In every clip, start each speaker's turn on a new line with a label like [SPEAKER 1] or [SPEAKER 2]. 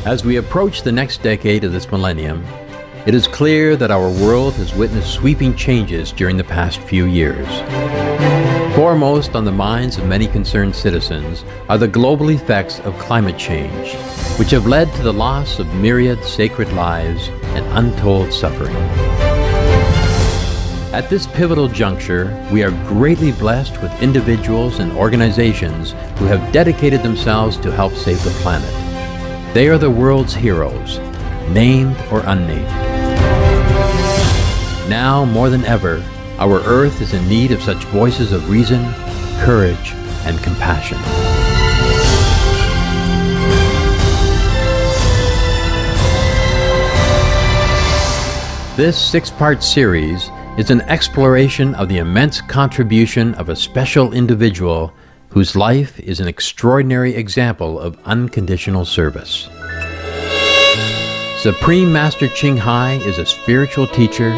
[SPEAKER 1] As we approach the next decade of this millennium, it is clear that our world has witnessed sweeping changes during the past few years. Foremost on the minds of many concerned citizens are the global effects of climate change, which have led to the loss of myriad sacred lives and untold suffering. At this pivotal juncture, we are greatly blessed with individuals and organizations who have dedicated themselves to help save the planet. They are the world's heroes, named or unnamed. Now, more than ever, our Earth is in need of such voices of reason, courage, and compassion. This six-part series is an exploration of the immense contribution of a special individual whose life is an extraordinary example of unconditional service. Supreme Master Ching Hai is a spiritual teacher,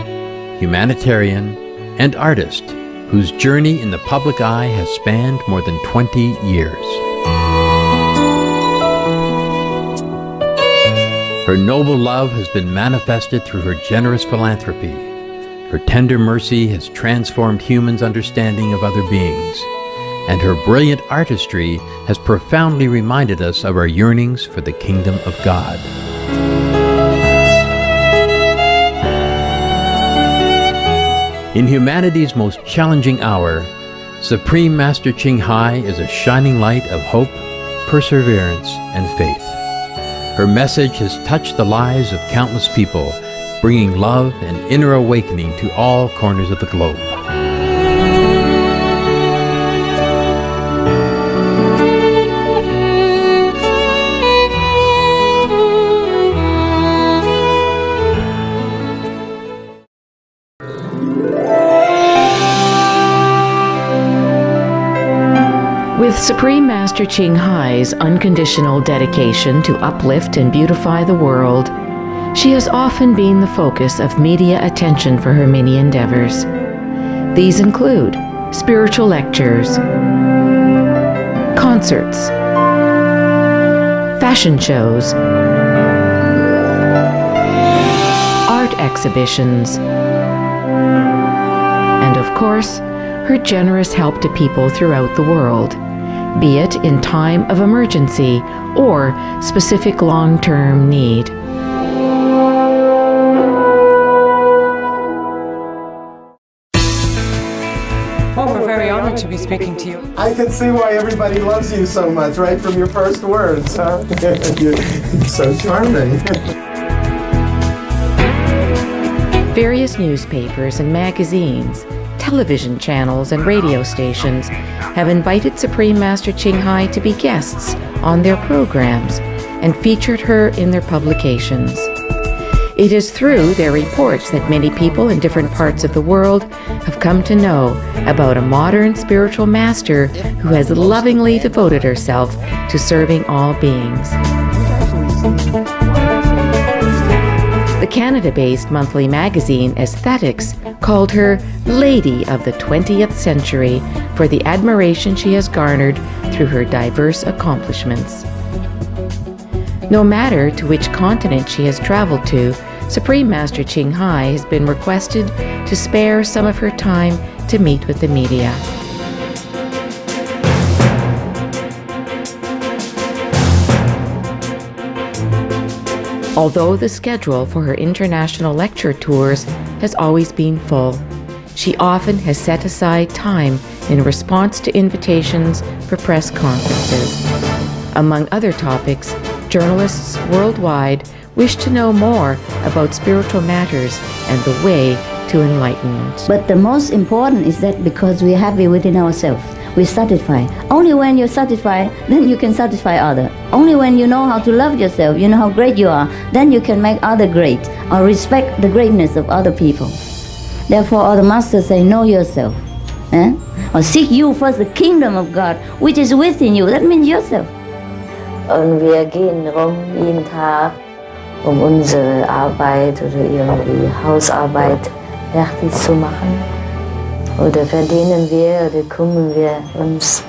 [SPEAKER 1] humanitarian, and artist whose journey in the public eye has spanned more than 20 years. Her noble love has been manifested through her generous philanthropy. Her tender mercy has transformed humans' understanding of other beings, and her brilliant artistry has profoundly reminded us of our yearnings for the kingdom of God. In humanity's most challenging hour, Supreme Master Ching Hai is a shining light of hope, perseverance, and faith. Her message has touched the lives of countless people, bringing love and inner awakening to all corners of the globe.
[SPEAKER 2] With Supreme Master Ching Hai's unconditional dedication to uplift and beautify the world, she has often been the focus of media attention for her many endeavors. These include spiritual lectures, concerts, fashion shows, art exhibitions, and of course, her generous help to people throughout the world, be it in time of emergency or specific long-term need.
[SPEAKER 3] Well, we're very honored to be speaking to you.
[SPEAKER 4] I can see why everybody loves you so much, right from your first words, huh? You're so charming.
[SPEAKER 2] Various newspapers and magazines, television channels and radio stations have invited Supreme Master Ching Hai to be guests on their programs and featured her in their publications. It is through their reports that many people in different parts of the world have come to know about a modern spiritual master who has lovingly devoted herself to serving all beings. The Canada-based monthly magazine Aesthetics called her Lady of the 20th Century for the admiration she has garnered through her diverse accomplishments. No matter to which continent she has traveled to, Supreme Master Ching Hai has been requested to spare some of her time to meet with the media. Although the schedule for her international lecture tours has always been full, she often has set aside time in response to invitations for press conferences. Among other topics, journalists worldwide wish to know more about spiritual matters and the way to enlightenment.
[SPEAKER 5] But the most important is that because we're happy within ourselves, we're satisfied. Only when you're satisfied, then you can satisfy others. Only when you know how to love yourself, you know how great you are, then you can make others great or respect the greatness of other people. Therefore, all the masters say, know yourself. Or seek you first the kingdom of God, which is within you. That means yourself.
[SPEAKER 6] Und wir gehen rum jeden Tag, unsere Arbeit oder irgendwie Hausarbeit fertig zu machen. Oder verdienen wir oder kümmern wir uns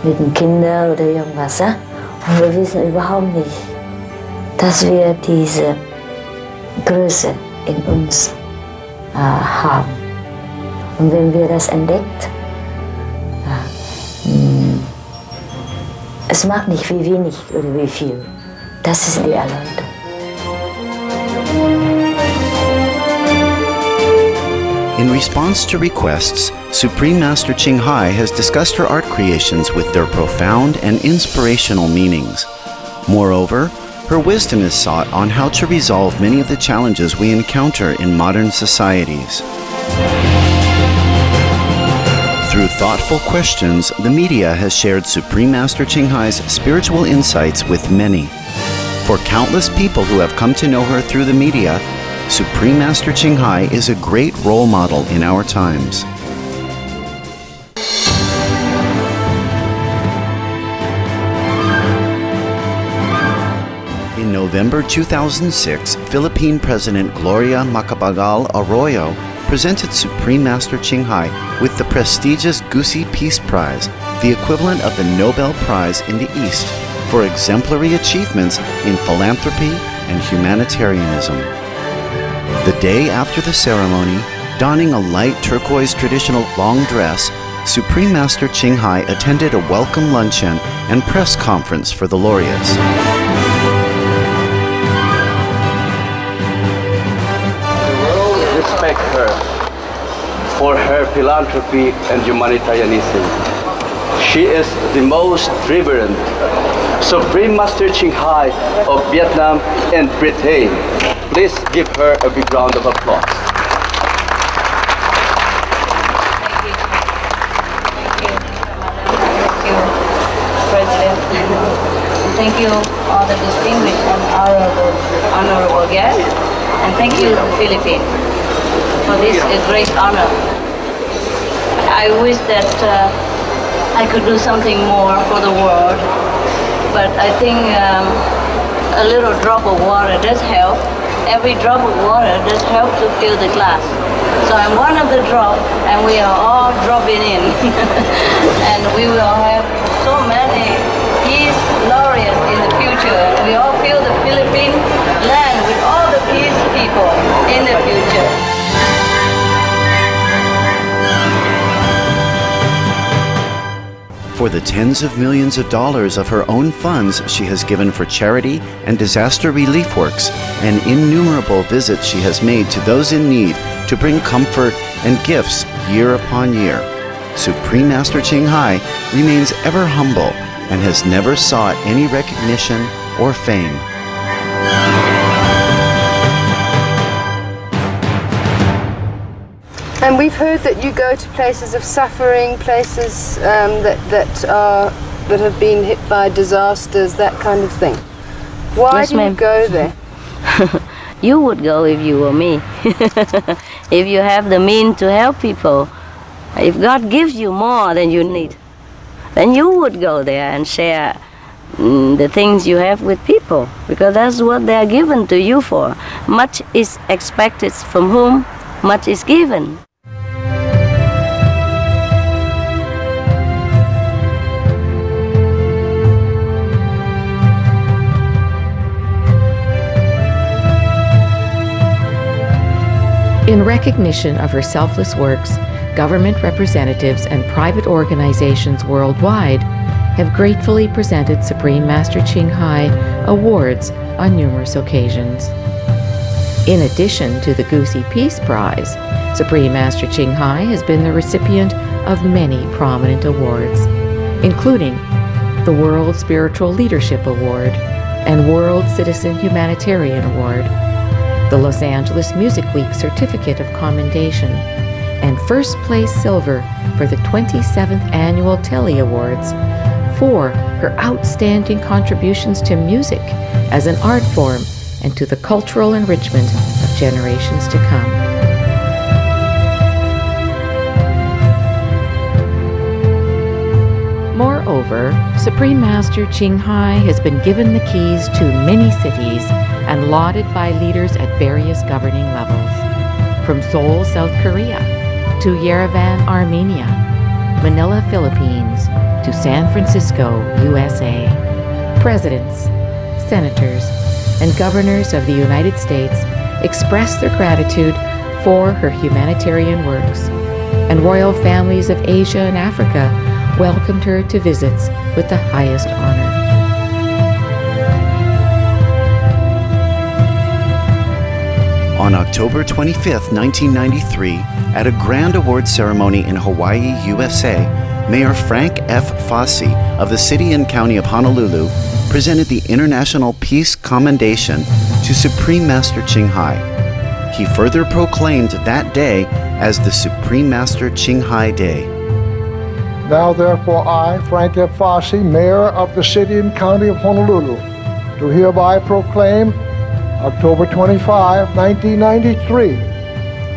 [SPEAKER 6] mit den Kindern oder irgendwas. Und wir wissen überhaupt nicht, dass wir diese Größe in uns haben. Und wenn wir das entdeckt, es macht nicht wie wenig oder wie viel. Das ist die Erleuchtung.
[SPEAKER 7] In response to requests, Supreme Master Ching Hai has discussed her art creations with their profound and inspirational meanings. Moreover, her wisdom is sought on how to resolve many of the challenges we encounter in modern societies. Through thoughtful questions, the media has shared Supreme Master Ching Hai's spiritual insights with many. For countless people who have come to know her through the media, Supreme Master Ching Hai is a great role model in our times. In November 2006, Philippine President Gloria Macapagal Arroyo presented Supreme Master Ching Hai with the prestigious Gusi Peace Prize, the equivalent of the Nobel Prize in the East, for exemplary achievements in philanthropy and humanitarianism. The day after the ceremony, donning a light turquoise traditional long dress, Supreme Master Ching Hai attended a welcome luncheon and press conference for the laureates.
[SPEAKER 8] Respect her for her philanthropy and humanitarianism. She is the most reverend Supreme Master Ching Hai of Vietnam and Britain. Please give her a big round of applause.
[SPEAKER 6] Thank you, President. Thank you, all the distinguished and honorable guests. And thank you, Philippines, for this great honor. I wish that I could do something more for the world, but I think a little drop of water does help. Every drop of water does help to fill the glass. So I'm one of the drop, and we are all dropping in. And we will have so many peace laureates in the future. We all fill the Philippines land with all the peace people in the future.
[SPEAKER 7] For the tens of millions of dollars of her own funds she has given for charity and disaster relief works, and innumerable visits she has made to those in need to bring comfort and gifts year upon year, Supreme Master Ching Hai remains ever humble and has never sought any recognition or fame.
[SPEAKER 9] And we've heard that you go to places of suffering, places that have been hit by disasters, that kind of thing. Why
[SPEAKER 6] Yes,
[SPEAKER 9] do you go there?
[SPEAKER 6] You would go if you were me. If you have the means to help people, if God gives you more than you need, then you would go there and share the things you have with people, because that's what they are given to you for. Much is expected from whom much is given.
[SPEAKER 2] In recognition of her selfless works, government representatives and private organizations worldwide have gratefully presented Supreme Master Ching Hai awards on numerous occasions. In addition to the Gusi Peace Prize, Supreme Master Ching Hai has been the recipient of many prominent awards, including the World Spiritual Leadership Award and World Citizen Humanitarian Award, the Los Angeles Music Week Certificate of Commendation, and first place silver for the 27th Annual Telly Awards for her outstanding contributions to music as an art form and to the cultural enrichment of generations to come. Moreover, Supreme Master Ching Hai has been given the keys to many cities and lauded by leaders at various governing levels, from Seoul, South Korea, to Yerevan, Armenia, Manila, Philippines, to San Francisco, USA. Presidents, senators, and governors of the United States expressed their gratitude for her humanitarian works, and royal families of Asia and Africa welcomed her to visits with the highest honor.
[SPEAKER 7] On October 25, 1993, at a grand award ceremony in Hawaii, USA, Mayor Frank F. Fosse of the City and County of Honolulu presented the International Peace Commendation to Supreme Master Ching Hai. He further proclaimed that day as the Supreme Master Ching Hai Day.
[SPEAKER 10] Now therefore I, Frank F. Fosse, Mayor of the City and County of Honolulu, do hereby proclaim October 25, 1993,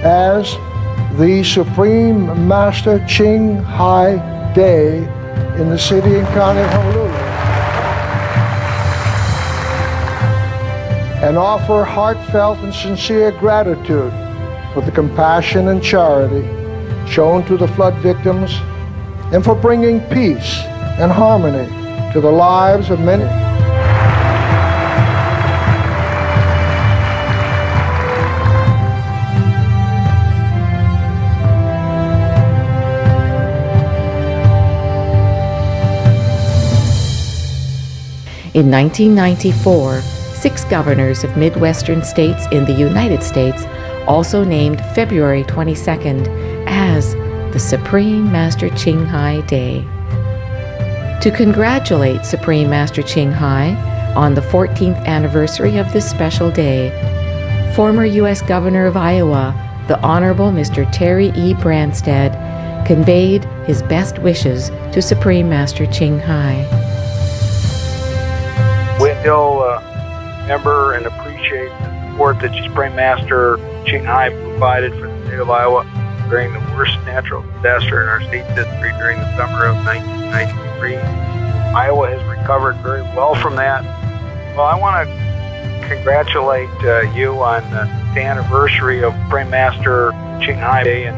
[SPEAKER 10] as the Supreme Master Ching Hai Day in the City and County of Honolulu, and offer heartfelt and sincere gratitude for the compassion and charity shown to the flood victims and for bringing peace and harmony to the lives of many.
[SPEAKER 2] In 1994, 6 governors of Midwestern states in the United States also named February 22nd as the Supreme Master Ching Hai Day. To congratulate Supreme Master Ching Hai on the 14th anniversary of this special day, former U.S. Governor of Iowa, the Honorable Mr. Terry E. Branstad, conveyed his best wishes to Supreme Master Ching Hai.
[SPEAKER 11] We still remember and appreciate the support that Supreme Master Ching Hai provided for the state of Iowa during the worst natural disaster in our state's history during the summer of 1993. Iowa has recovered very well from that. Well, I want to congratulate you on the anniversary of Supreme Master Ching Hai Day and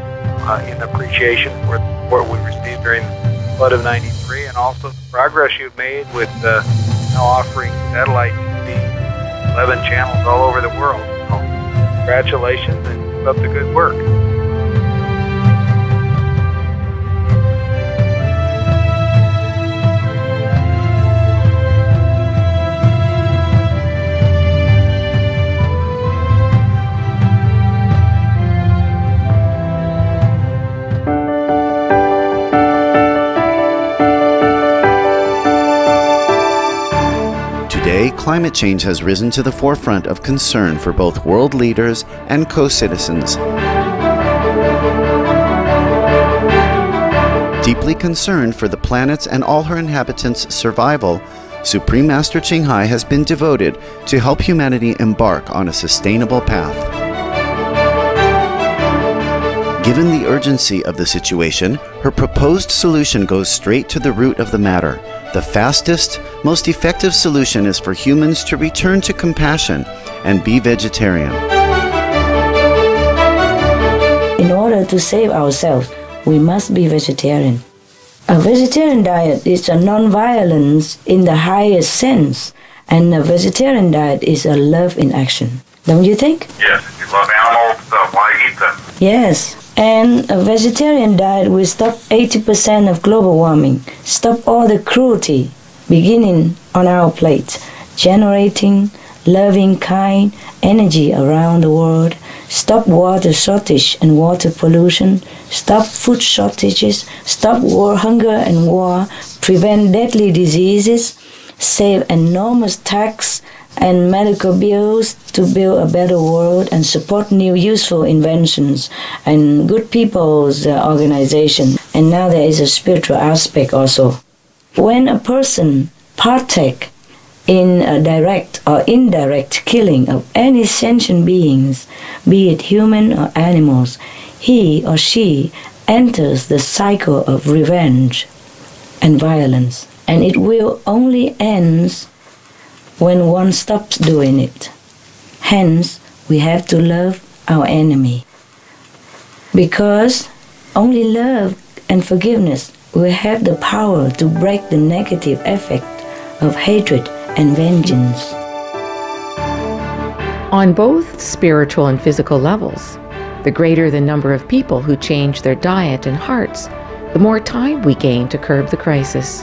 [SPEAKER 11] in appreciation for the support we received during the flood of 93, and also the progress you've made with now offering satellite TV, 11 channels all over the world. So, congratulations and keep up the good work.
[SPEAKER 7] Today, climate change has risen to the forefront of concern for both world leaders and co-citizens. Deeply concerned for the planet's and all her inhabitants' survival, Supreme Master Ching Hai has been devoted to help humanity embark on a sustainable path. Given the urgency of the situation, her proposed solution goes straight to the root of the matter. The fastest, most effective solution is for humans to return to compassion and be vegetarian.
[SPEAKER 12] In order to save ourselves, we must be vegetarian. A vegetarian diet is a non-violence in the highest sense, and a vegetarian diet is a love in action. Don't you think?
[SPEAKER 13] Yes, if you love animals, why eat them?
[SPEAKER 12] Yes. And a vegetarian diet will stop 80% of global warming, stop all the cruelty beginning on our plates, generating loving, kind energy around the world, stop water shortage and water pollution, stop food shortages, stop hunger and war, prevent deadly diseases, save enormous tax and medical bills to build a better world, and support new useful inventions and good people's organization. And now there is a spiritual aspect also. When a person partake in a direct or indirect killing of any sentient beings, be it human or animals, he or she enters the cycle of revenge and violence, and it will only end when one stops doing it. Hence, we have to love our enemy, because only love and forgiveness will have the power to break the negative effect of hatred and vengeance.
[SPEAKER 2] On both spiritual and physical levels, the greater the number of people who change their diet and hearts, the more time we gain to curb the crisis.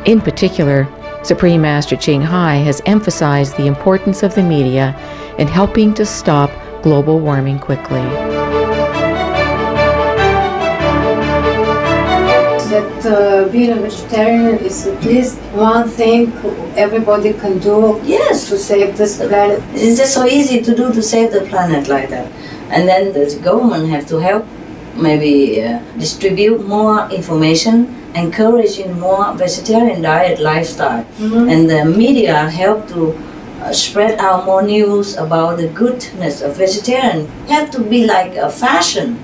[SPEAKER 2] In particular, Supreme Master Ching Hai has emphasized the importance of the media in helping to stop global warming quickly.
[SPEAKER 14] That being a vegetarian is at least one thing everybody can do,
[SPEAKER 12] yes,
[SPEAKER 14] to save this planet.
[SPEAKER 12] It's just so easy to do to save the planet like that. And then the government have to help, maybe distribute more information, encouraging more vegetarian diet lifestyle. And the media help to spread out more news about the goodness of vegetarian. It have to be like a fashion.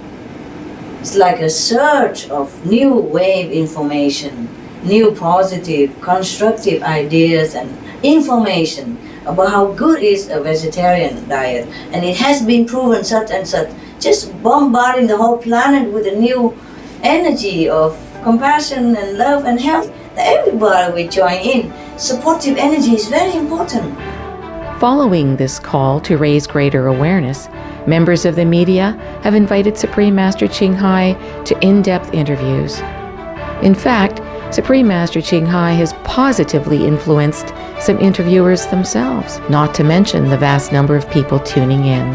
[SPEAKER 12] It's like a search of new wave information, new positive, constructive ideas and information about how good is a vegetarian diet. And it has been proven such and such, just bombarding the whole planet with a new energy of compassion and love and health. Everybody will join in. Supportive energy is very important.
[SPEAKER 2] Following this call to raise greater awareness, members of the media have invited Supreme Master Ching Hai to in-depth interviews. In fact, Supreme Master Ching Hai has positively influenced some interviewers themselves, not to mention the vast number of people tuning in.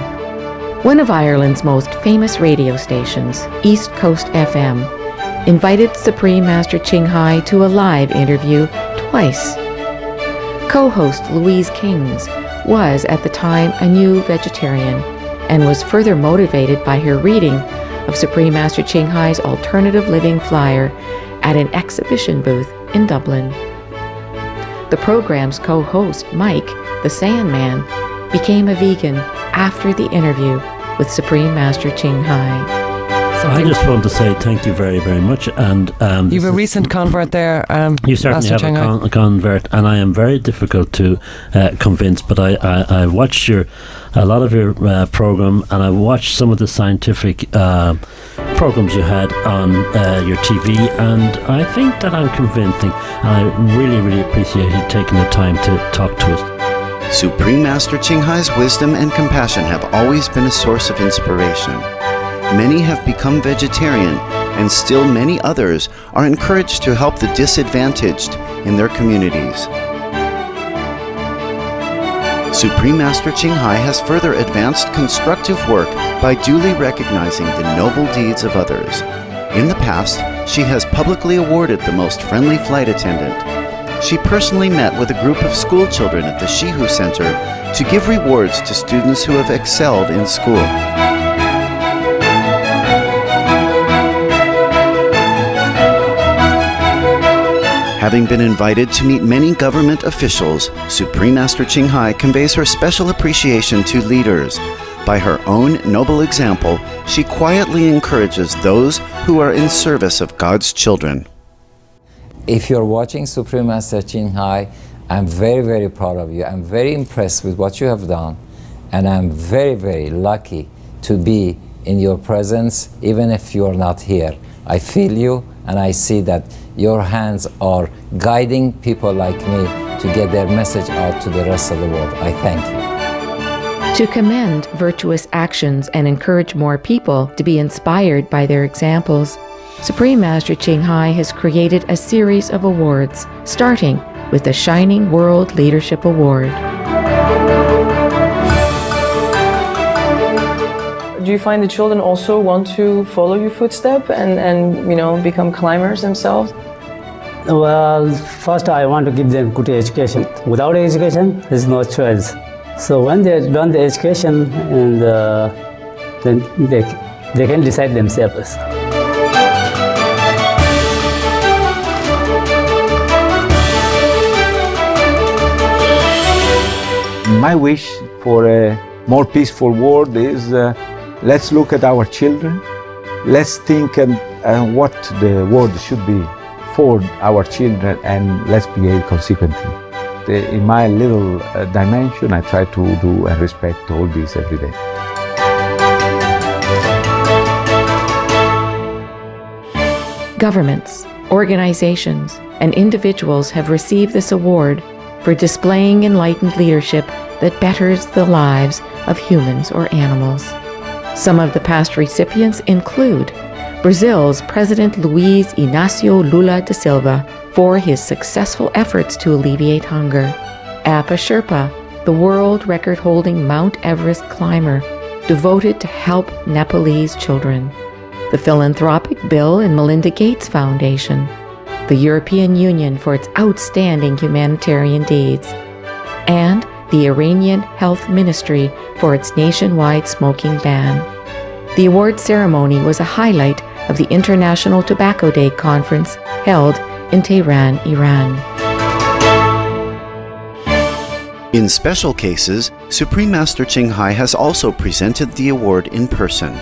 [SPEAKER 2] One of Ireland's most famous radio stations, East Coast FM, invited Supreme Master Ching Hai to a live interview twice. Co-host Louise Kings was at the time a new vegetarian and was further motivated by her reading of Supreme Master Ching Hai's alternative living flyer at an exhibition booth in Dublin. The program's co-host, Mike, the Sandman, became a vegan after the interview with Supreme Master Ching Hai.
[SPEAKER 15] So I just want to say thank you very, very much. And
[SPEAKER 3] you've a recent convert there.
[SPEAKER 15] You certainly have a convert, and I am very difficult to convince. But I watched a lot of your program, and I watched some of the scientific programs you had on your TV, and I think that I'm convincing. And I really, really appreciate you taking the time to talk to us.
[SPEAKER 7] Supreme Master Ching Hai's wisdom and compassion have always been a source of inspiration. Many have become vegetarian, and still many others are encouraged to help the disadvantaged in their communities. Supreme Master Ching Hai has further advanced constructive work by duly recognizing the noble deeds of others. In the past, she has publicly awarded the most friendly flight attendant. She personally met with a group of school children at the Shihu Center to give rewards to students who have excelled in school. Having been invited to meet many government officials, Supreme Master Ching Hai conveys her special appreciation to leaders. By her own noble example, she quietly encourages those who are in service of God's children.
[SPEAKER 16] If you're watching Supreme Master Ching Hai, I'm very, very proud of you. I'm very impressed with what you have done, and I'm very, very lucky to be in your presence, even if you're not here. I feel you, and I see that your hands are guiding people like me to get their message out to the rest of the world. I thank you.
[SPEAKER 2] To commend virtuous actions and encourage more people to be inspired by their examples, Supreme Master Ching Hai has created a series of awards, starting with the Shining World Leadership Award.
[SPEAKER 3] Do you find the children also want to follow your footsteps and you know, become climbers themselves?
[SPEAKER 17] Well, first I want to give them good education. Without education, there's no choice. So when they've done the education, and then they can decide themselves.
[SPEAKER 18] My wish for a more peaceful world is let's look at our children. Let's think what the world should be for our children, and let's behave consequently. In my little dimension, I try to do and respect all this every day.
[SPEAKER 2] Governments, organizations, and individuals have received this award for displaying enlightened leadership that betters the lives of humans or animals. Some of the past recipients include Brazil's President Luiz Inácio Lula da Silva for his successful efforts to alleviate hunger, Apa Sherpa, the world record-holding Mount Everest climber devoted to help Nepalese children, the philanthropic Bill and Melinda Gates Foundation, the European Union for its outstanding humanitarian deeds, and the Iranian Health Ministry for its nationwide smoking ban. The award ceremony was a highlight of the International Tobacco Day conference held in Tehran, Iran.
[SPEAKER 7] In special cases, Supreme Master Ching Hai has also presented the award in person.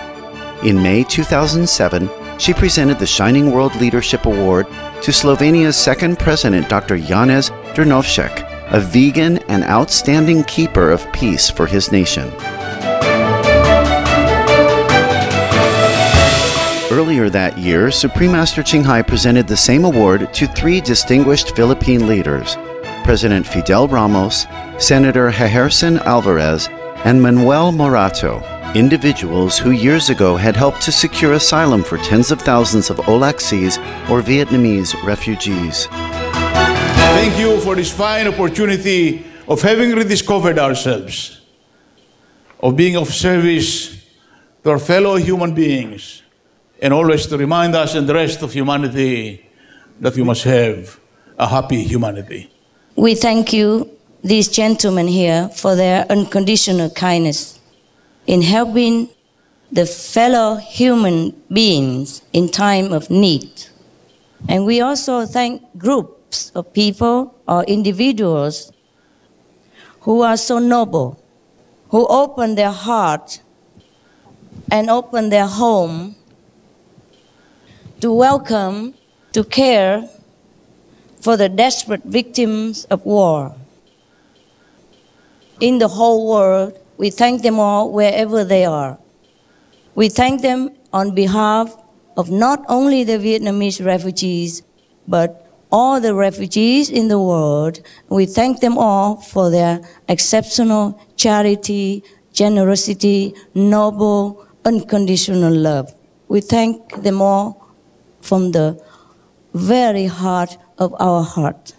[SPEAKER 7] In May 2007, she presented the Shining World Leadership Award to Slovenia's second president, Dr. Janez Drnovšek, a vegan and outstanding keeper of peace for his nation. Earlier that year, Supreme Master Ching Hai presented the same award to 3 distinguished Philippine leaders, President Fidel Ramos, Senator Herson Alvarez, and Manuel Morato, individuals who years ago had helped to secure asylum for tens of thousands of Olaxese or Vietnamese refugees.
[SPEAKER 19] Thank you for this fine opportunity of having rediscovered ourselves, of being of service to our fellow human beings, and always to remind us and the rest of humanity that we must have a happy humanity.
[SPEAKER 12] We thank you, these gentlemen here, for their unconditional kindness in helping the fellow human beings in time of need. And we also thank groups of people or individuals who are so noble, who open their heart and open their home to welcome, to care for the desperate victims of war. In the whole world, we thank them all wherever they are. We thank them on behalf of not only the Vietnamese refugees, but all the refugees in the world. We thank them all for their exceptional charity, generosity, noble, unconditional love. We thank them all from the very heart of our heart.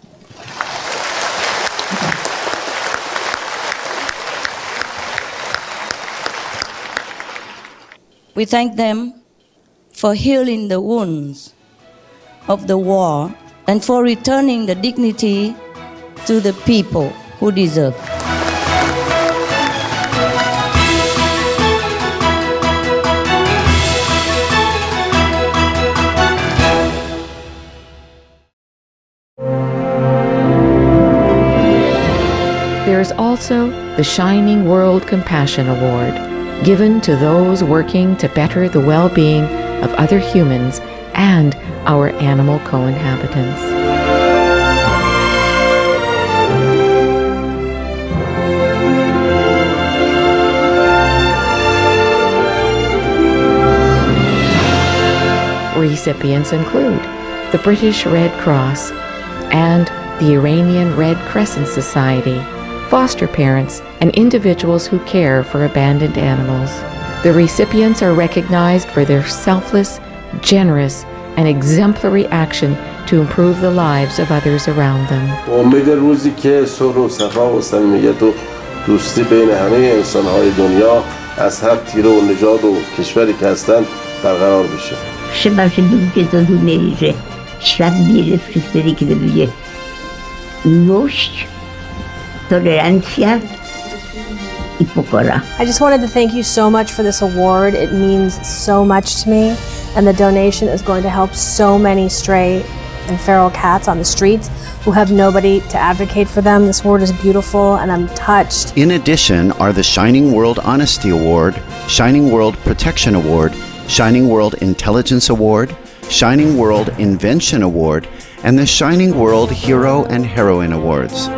[SPEAKER 12] We thank them for healing the wounds of the war and for returning the dignity to the people who deserve.
[SPEAKER 2] There is also the Shining World Compassion Award, given to those working to better the well-being of other humans and our animal co-inhabitants. Recipients include the British Red Cross and the Iranian Red Crescent Society, foster parents, and individuals who care for abandoned animals. The recipients are recognized for their selfless, generous, and exemplary action to improve the lives of others around them.
[SPEAKER 20] امید روزی که صلح و صفا و صمیمیت و دوستی بین همه انسان‌های دنیا از هر تیره و نژاد و کشوری که هستند برقرار بشه.
[SPEAKER 21] Trzeba, żeby ludzie zrozumieli, że świat bierze wszystkie kieruje miłość, tolerancja i pokora.
[SPEAKER 22] I just wanted to thank you so much for this award. It means so much to me, and the donation is going to help so many stray and feral cats on the streets who have nobody to advocate for them. This award is beautiful, and I'm touched.
[SPEAKER 7] In addition are the Shining World Honesty Award, Shining World Protection Award, Shining World Intelligence Award, Shining World Invention Award, and the Shining World Hero and Heroine Awards.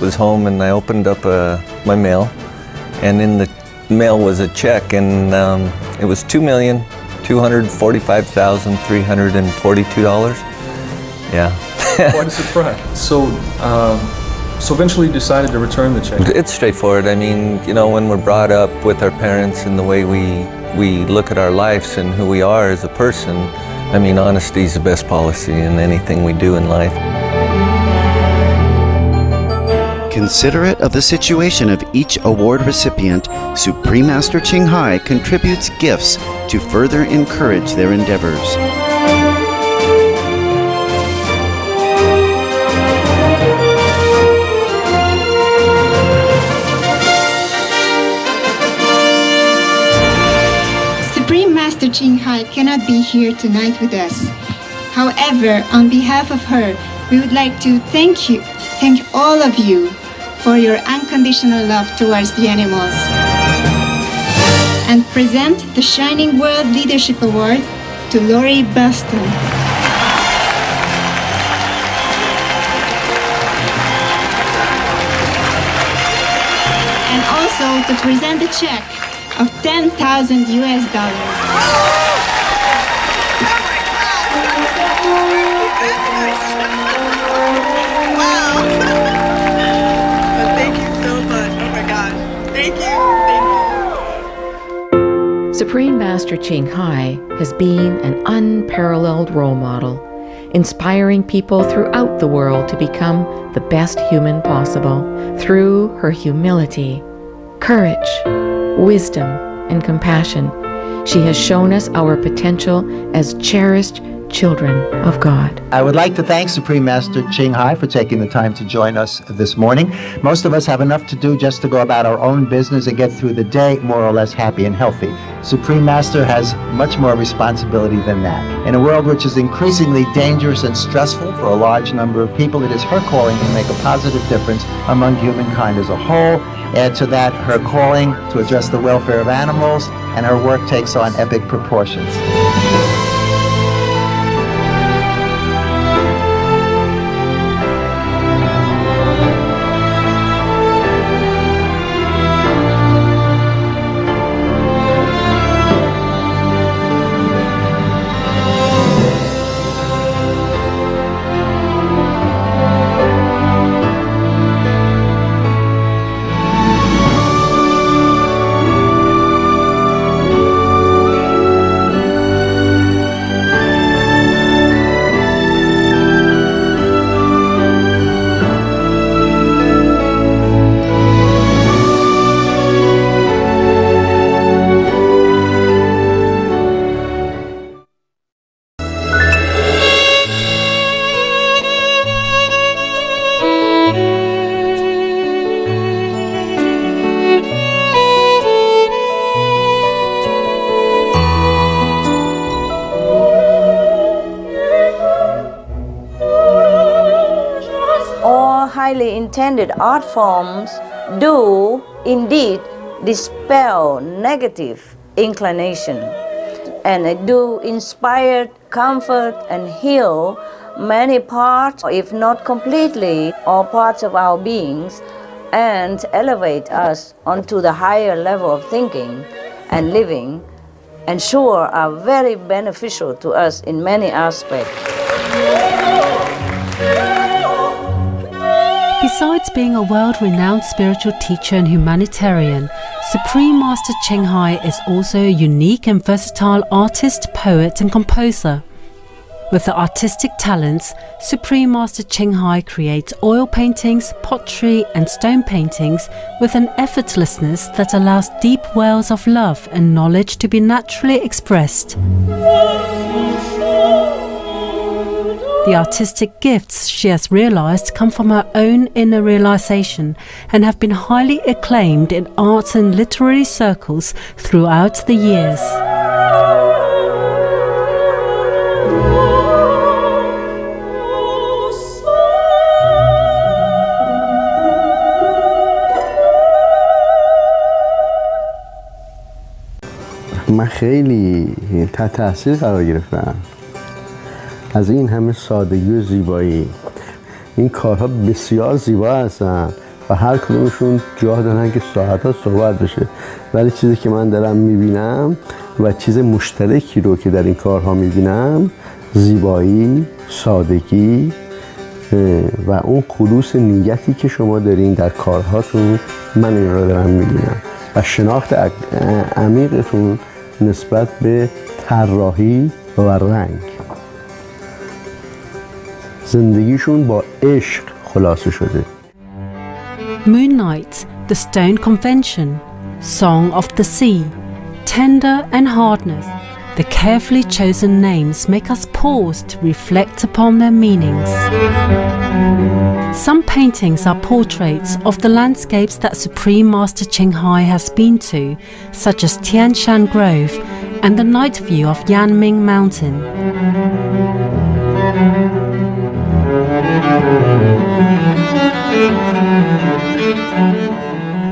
[SPEAKER 23] Was home and I opened up my mail, and in the
[SPEAKER 1] mail was a check, and it was $2,245,342. Yeah.
[SPEAKER 4] Quite a surprise. So eventually you decided to return the check?
[SPEAKER 1] It's straightforward. I mean, you know, when we're brought up with our parents and the way we look at our lives and who we are as a person, I mean, honesty is the best policy in anything we do in life.
[SPEAKER 7] Considerate of the situation of each award recipient, Supreme Master Ching Hai contributes gifts to further encourage their endeavors.
[SPEAKER 23] Supreme Master Ching Hai cannot be here tonight with us. However, on behalf of her, we would like to thank all of you for your unconditional love towards the animals, and present the Shining World Leadership Award to Lori Buston. And also to present a check of $10,000 US.
[SPEAKER 2] Supreme Master Ching Hai has been an unparalleled role model, inspiring people throughout the world to become the best human possible through her humility, courage, wisdom, and compassion. She has shown us our potential as cherished children of God.
[SPEAKER 24] I would like to thank Supreme Master Ching Hai for taking the time to join us this morning. Most of us have enough to do just to go about our own business and get through the day more or less happy and healthy. Supreme Master has much more responsibility than that. In a world which is increasingly dangerous and stressful for a large number of people, it is her calling to make a positive difference among humankind as a whole. Add to that her calling to address the welfare of animals, and her work takes on epic proportions.
[SPEAKER 12] Highly intended art forms do indeed dispel negative inclination, and they do inspire, comfort, and heal many parts, if not completely, all parts of our beings, and elevate us onto the higher level of thinking and living, and sure are very beneficial to us in many aspects.
[SPEAKER 25] Besides being a world-renowned spiritual teacher and humanitarian, Supreme Master Ching Hai is also a unique and versatile artist, poet and composer. With the artistic talents, Supreme Master Ching Hai creates oil paintings, pottery and stone paintings with an effortlessness that allows deep wells of love and knowledge to be naturally expressed. The artistic gifts she has realized come from her own inner realization and have been highly acclaimed in arts and literary circles throughout the years.
[SPEAKER 26] من خیلی تحت تاثیر قرار گرفتم از این همه سادگی و زیبایی. این کارها بسیار زیبا هستن و هر کدومشون جا دارن که ساعت‌ها صحبت بشه، ولی چیزی که من دارم میبینم و چیز مشترکی رو که در این کارها میبینم زیبایی، سادگی و اون خلوص نیتی که شما دارین در کارهاتون، من این رو دارم میبینم و شناخت عمیقتون نسبت به طراحی و رنگ. زندگیشون با عشق خلاصه شده.
[SPEAKER 25] Moon Night, The Stone Convention, Song of the Sea, Tender and Hardness. The carefully chosen names make us pause to reflect upon their meanings. Some paintings are portraits of the landscapes that Supreme Master Ching Hai has been to, such as Tian Shan Grove and the night view of Yanming Mountain.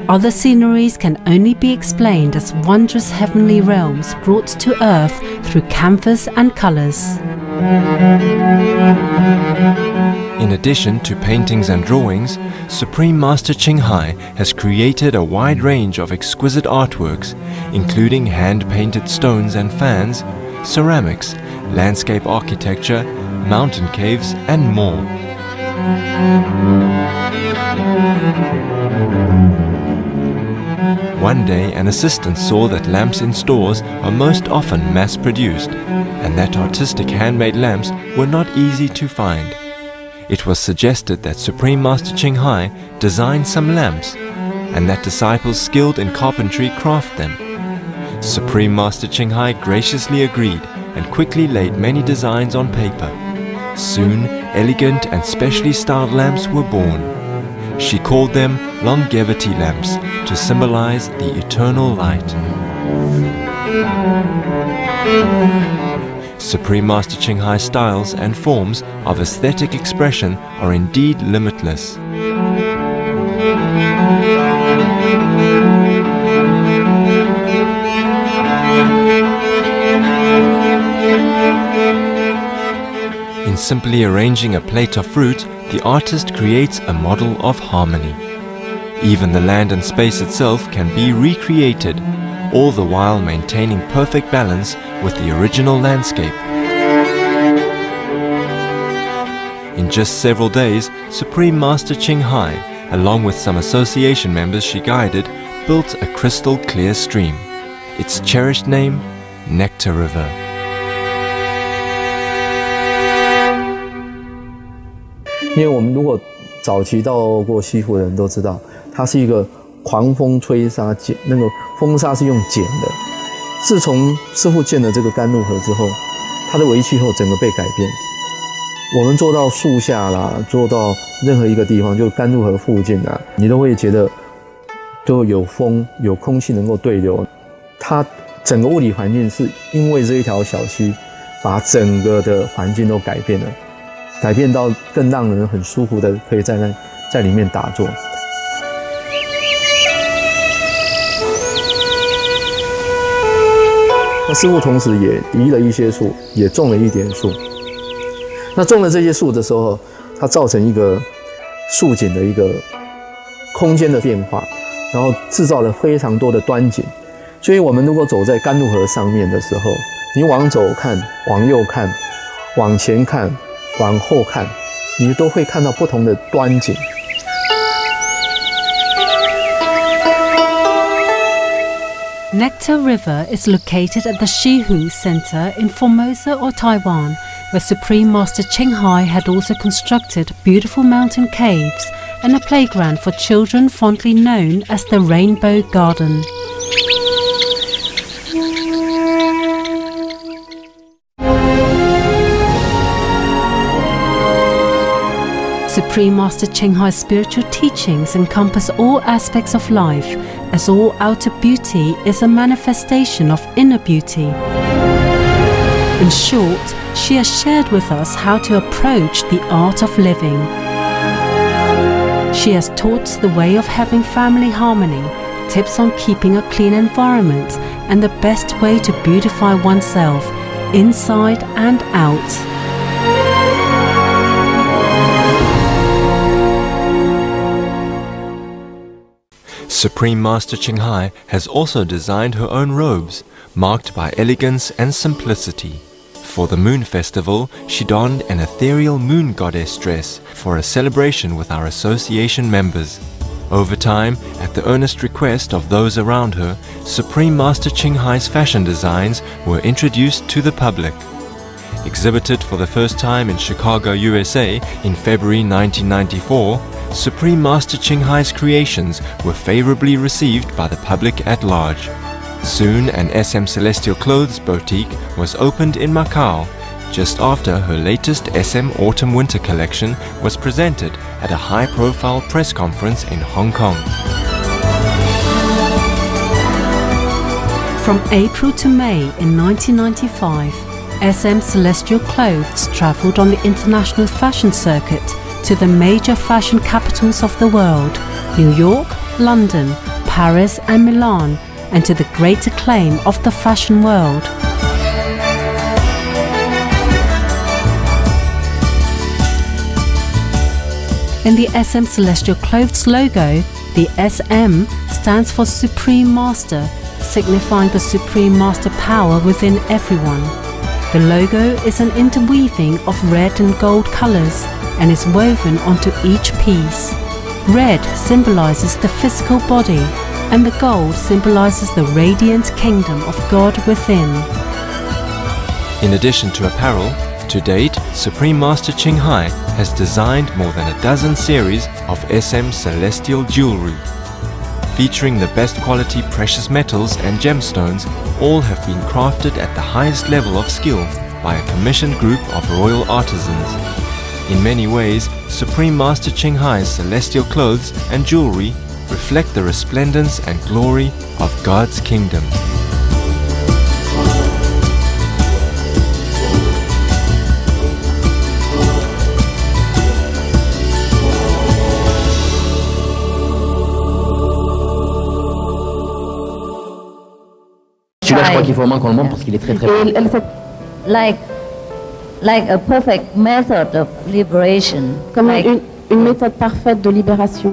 [SPEAKER 25] Other sceneries can only be explained as wondrous heavenly realms brought to earth through canvas and colors.
[SPEAKER 5] In addition to paintings and drawings, Supreme Master Ching Hai has created a wide range of exquisite artworks, including hand-painted stones and fans, ceramics, landscape architecture, mountain caves, and more. One day, an assistant saw that lamps in stores are most often mass-produced, and that artistic handmade lamps were not easy to find. It was suggested that Supreme Master Ching Hai design some lamps, and that disciples skilled in carpentry craft them. Supreme Master Ching Hai graciously agreed and quickly laid many designs on paper. Soon, elegant and specially styled lamps were born. She called them longevity lamps to symbolize the eternal light. Supreme Master Ching Hai's styles and forms of aesthetic expression are indeed limitless. In simply arranging a plate of fruit, the artist creates a model of harmony. Even the land and space itself can be recreated, all the while maintaining perfect balance with the original landscape. In just several days, Supreme Master Ching Hai, along with some association members she guided, built a crystal clear stream. Its cherished name, Nectar River.
[SPEAKER 6] 因为我们如果早期到过西湖的人都知道，它是一个狂风吹沙剪，那个风沙是用剪的。自从师父建了这个甘露河之后，它的微气候整个被改变。我们坐到树下啦，坐到任何一个地方，就甘露河附近啊，你都会觉得都有风，有空气能够对流。它整个物理环境是因为这一条小溪，把整个的环境都改变了。 改变到更让人很舒服的，可以在里面打坐。那师父同时也移了一些树，也种了一点树。那种了这些树的时候，它造成一个树景的一个空间的变化，然后制造了非常多的端景。所以我们如果走在甘露河上面的时候，你往左看，往右看，往前看。 往后看，你都会看到不同的端景。
[SPEAKER 25] Nectar River is located at the Shihu Center in Formosa or Taiwan, where Supreme Master Ching Hai had also constructed beautiful mountain caves and a playground for children fondly known as the Rainbow Garden. Supreme Master Ching Hai's spiritual teachings encompass all aspects of life, as all outer beauty is a manifestation of inner beauty. In short, she has shared with us how to approach the art of living. She has taught the way of having family harmony, tips on keeping a clean environment, and the best way to beautify oneself, inside and out.
[SPEAKER 5] Supreme Master Ching Hai has also designed her own robes, marked by elegance and simplicity. For the Moon Festival, she donned an ethereal moon goddess dress for a celebration with our association members. Over time, at the earnest request of those around her, Supreme Master Ching Hai's fashion designs were introduced to the public. Exhibited for the first time in Chicago, USA in February 1994, Supreme Master Ching Hai's creations were favorably received by the public at large. Soon an SM Celestial Clothes boutique was opened in Macau, just after her latest SM Autumn-Winter collection was presented at a high-profile press conference in Hong Kong.
[SPEAKER 25] From April to May in 1995, SM Celestial Clothes travelled on the international fashion circuit to the major fashion capitals of the world, New York, London, Paris and Milan, and to the great acclaim of the fashion world. In the SM Celestial Clothes logo, the SM stands for Supreme Master, signifying the Supreme Master power within everyone. The logo is an interweaving of red and gold colours and is woven onto each piece. Red symbolises the physical body and the gold symbolises the radiant kingdom of God within.
[SPEAKER 5] In addition to apparel, to date, Supreme Master Ching Hai has designed more than a dozen series of SM Celestial jewelry. Featuring the best quality precious metals and gemstones, all have been crafted at the highest level of skill by a commissioned group of royal artisans. In many ways, Supreme Master Ching Hai's celestial clothes and jewelry reflect the resplendence and glory of God's kingdom.
[SPEAKER 8] Celui-là, je crois qu'il faut vraiment qu'on le montre parce qu'il est très très beau.
[SPEAKER 21] Like a perfect method of liberation.
[SPEAKER 9] Comme une méthode parfaite de libération.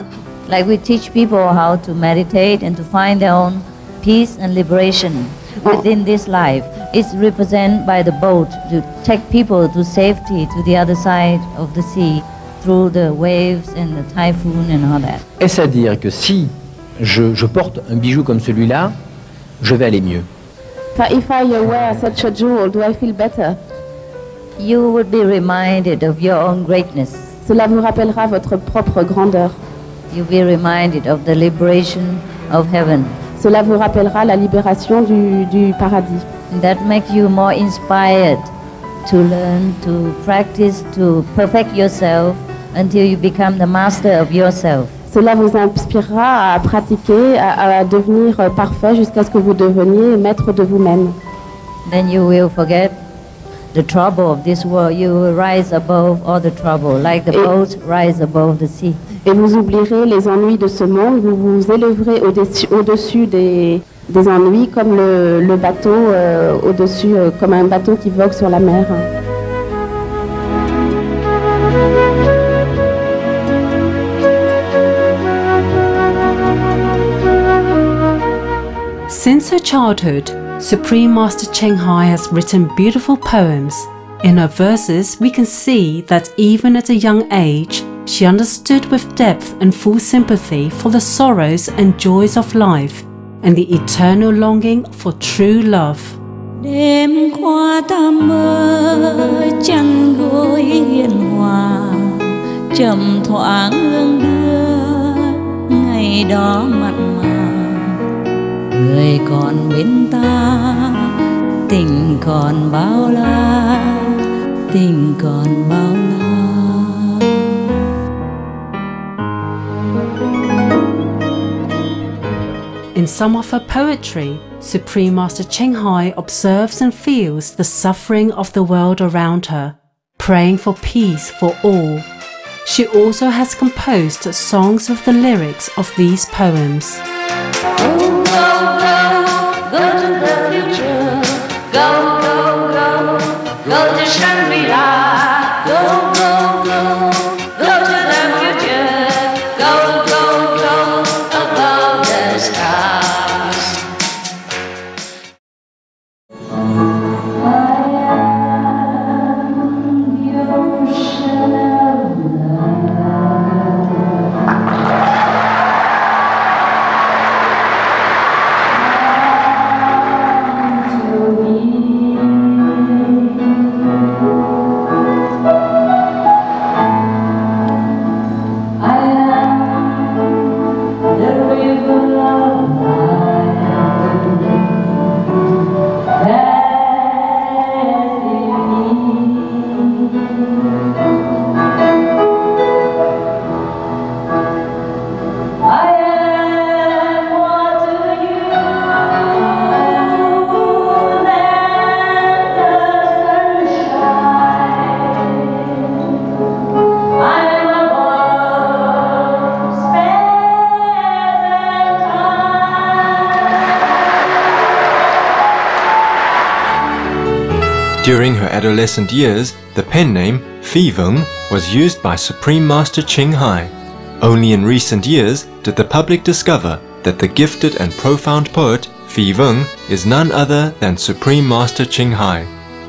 [SPEAKER 21] Like we teach people how to meditate and to find their own peace and liberation within this life. It's represented by the boat to take people to safety to the other side of the sea through the waves and the typhoon and all that.
[SPEAKER 8] Est-ce à dire que si je porte un bijou comme celui-là, je vais aller mieux?
[SPEAKER 9] If I wear such a jewel, do I feel better?
[SPEAKER 21] You would be reminded of your own greatness.
[SPEAKER 9] Cela vous rappellera votre propre grandeur.
[SPEAKER 21] You'll be reminded of the liberation of heaven.
[SPEAKER 9] Cela vous rappellera la libération du paradis.
[SPEAKER 21] That makes you more inspired to learn, to practice, to perfect yourself until you become the master of yourself.
[SPEAKER 9] Cela vous inspirera à pratiquer, à devenir parfait jusqu'à ce que vous deveniez maître de vous-même.
[SPEAKER 21] Then you will forget the trouble of this world. You will rise above all the trouble, like the boats rise above the sea.
[SPEAKER 9] Et vous oublierez les ennuis de ce monde, vous vous élèverez au-dessus des ennuis comme le bateau au-dessus, comme un bateau qui vogue sur la mer.
[SPEAKER 25] Since her childhood, Supreme Master Ching Hai has written beautiful poems. In her verses, we can see that even at a young age, she understood with depth and full sympathy for the sorrows and joys of life and the eternal longing for true love.
[SPEAKER 12] Đêm qua ta mơ trăng gối hiền hòa, trầm thoáng hương đưa ngày đó mặn mà. Người còn bên ta, tình còn bao la, tình còn bao la.
[SPEAKER 25] In some of her poetry, Supreme Master Ching Hai observes and feels the suffering of the world around her, praying for peace for all. She also has composed songs with the lyrics of these poems.
[SPEAKER 12] Go, go to the future. Go, go, go, go to Shangri-La. Go, go, go, go to the future. Go, go, go, above the
[SPEAKER 5] During her adolescent years, the pen name Phi Vung was used by Supreme Master Ching Hai. Only in recent years did the public discover that the gifted and profound poet Phi Vung is none other than Supreme Master Ching Hai.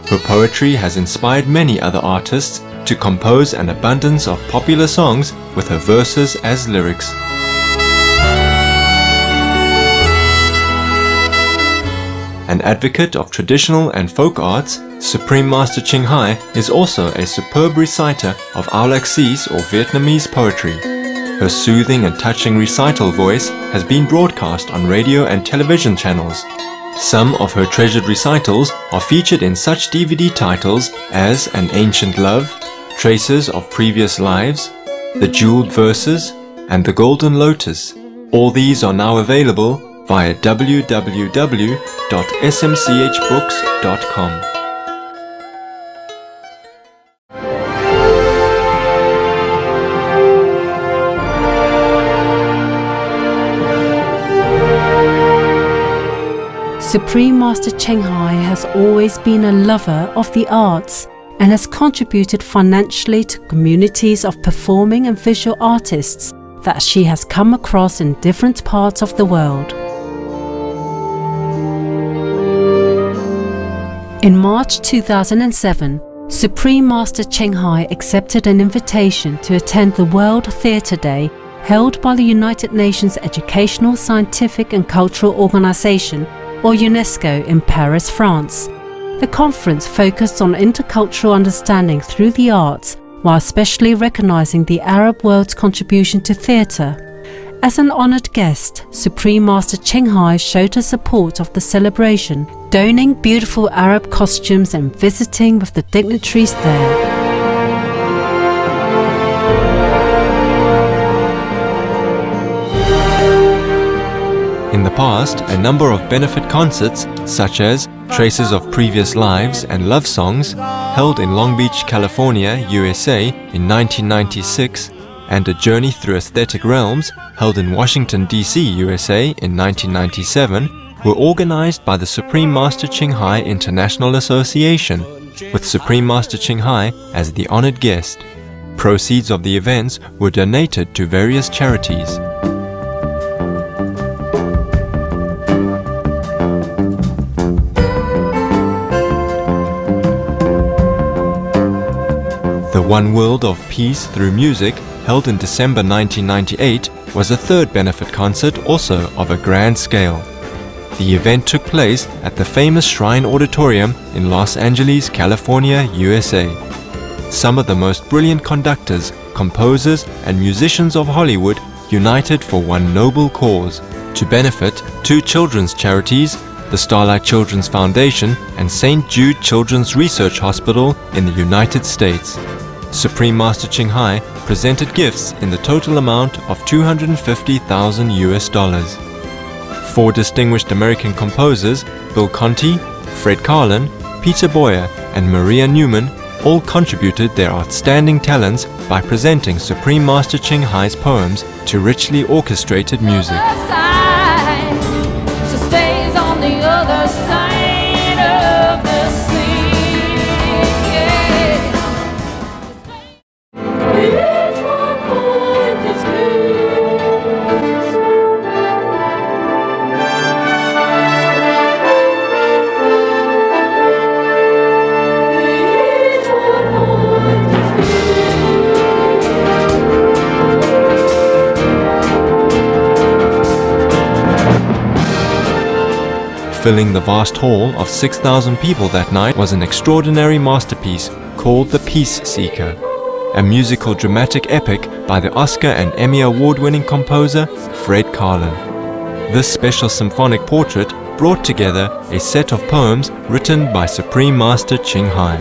[SPEAKER 5] Her poetry has inspired many other artists to compose an abundance of popular songs with her verses as lyrics. An advocate of traditional and folk arts, Supreme Master Ching Hai is also a superb reciter of Aulaxese or Vietnamese poetry. Her soothing and touching recital voice has been broadcast on radio and television channels. Some of her treasured recitals are featured in such DVD titles as An Ancient Love, Traces of Previous Lives, The Jeweled Verses, and The Golden Lotus. All these are now available via www.smchbooks.com.
[SPEAKER 25] Supreme Master Ching Hai has always been a lover of the arts and has contributed financially to communities of performing and visual artists that she has come across in different parts of the world. In March 2007, Supreme Master Ching Hai accepted an invitation to attend the World Theatre Day held by the United Nations Educational, Scientific and Cultural Organization, or UNESCO, in Paris, France. The conference focused on intercultural understanding through the arts, while especially recognizing the Arab world's contribution to theatre. As an honored guest, Supreme Master Ching Hai showed her support of the celebration, donning beautiful Arab costumes and visiting with the dignitaries there.
[SPEAKER 5] In the past, a number of benefit concerts, such as Traces of Previous Lives and Love Songs, held in Long Beach, California, USA in 1996, and A Journey Through Aesthetic Realms, held in Washington, D.C., USA in 1997, were organized by the Supreme Master Ching Hai International Association, with Supreme Master Ching Hai as the honored guest. Proceeds of the events were donated to various charities. The One World of Peace Through Music, held in December 1998, was a third benefit concert, also of a grand scale. The event took place at the famous Shrine Auditorium in Los Angeles, California, USA. Some of the most brilliant conductors, composers, and musicians of Hollywood united for one noble cause: to benefit two children's charities, the Starlight Children's Foundation and St. Jude Children's Research Hospital in the United States. Supreme Master Ching Hai presented gifts in the total amount of $250,000 US. Four distinguished American composers, Bill Conti, Fred Karlan, Peter Boyer, and Maria Newman, all contributed their outstanding talents by presenting Supreme Master Ching Hai's poems to richly orchestrated music.
[SPEAKER 10] She stays on the other side of the sea.
[SPEAKER 5] Filling the vast hall of 6,000 people that night was an extraordinary masterpiece called The Peace Seeker, a musical dramatic epic by the Oscar and Emmy award-winning composer Fred Karlan. This special symphonic portrait brought together a set of poems written by Supreme Master Ching Hai.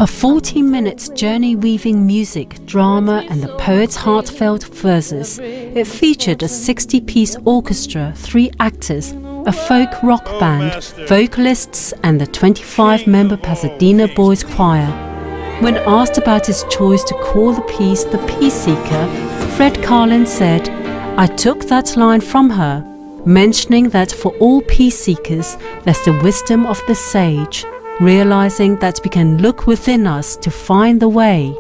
[SPEAKER 25] A 14-minute journey weaving music, drama and the poet's heartfelt verses. It featured a 60-piece orchestra, 3 actors, a folk rock band, vocalists and the 25-member Pasadena Boys Choir. When asked about his choice to call the piece The Peace Seeker, Fred Karlin said, "I took that line from her, mentioning that for all peace seekers there's the wisdom of the sage, realizing that we can look within us to find the way."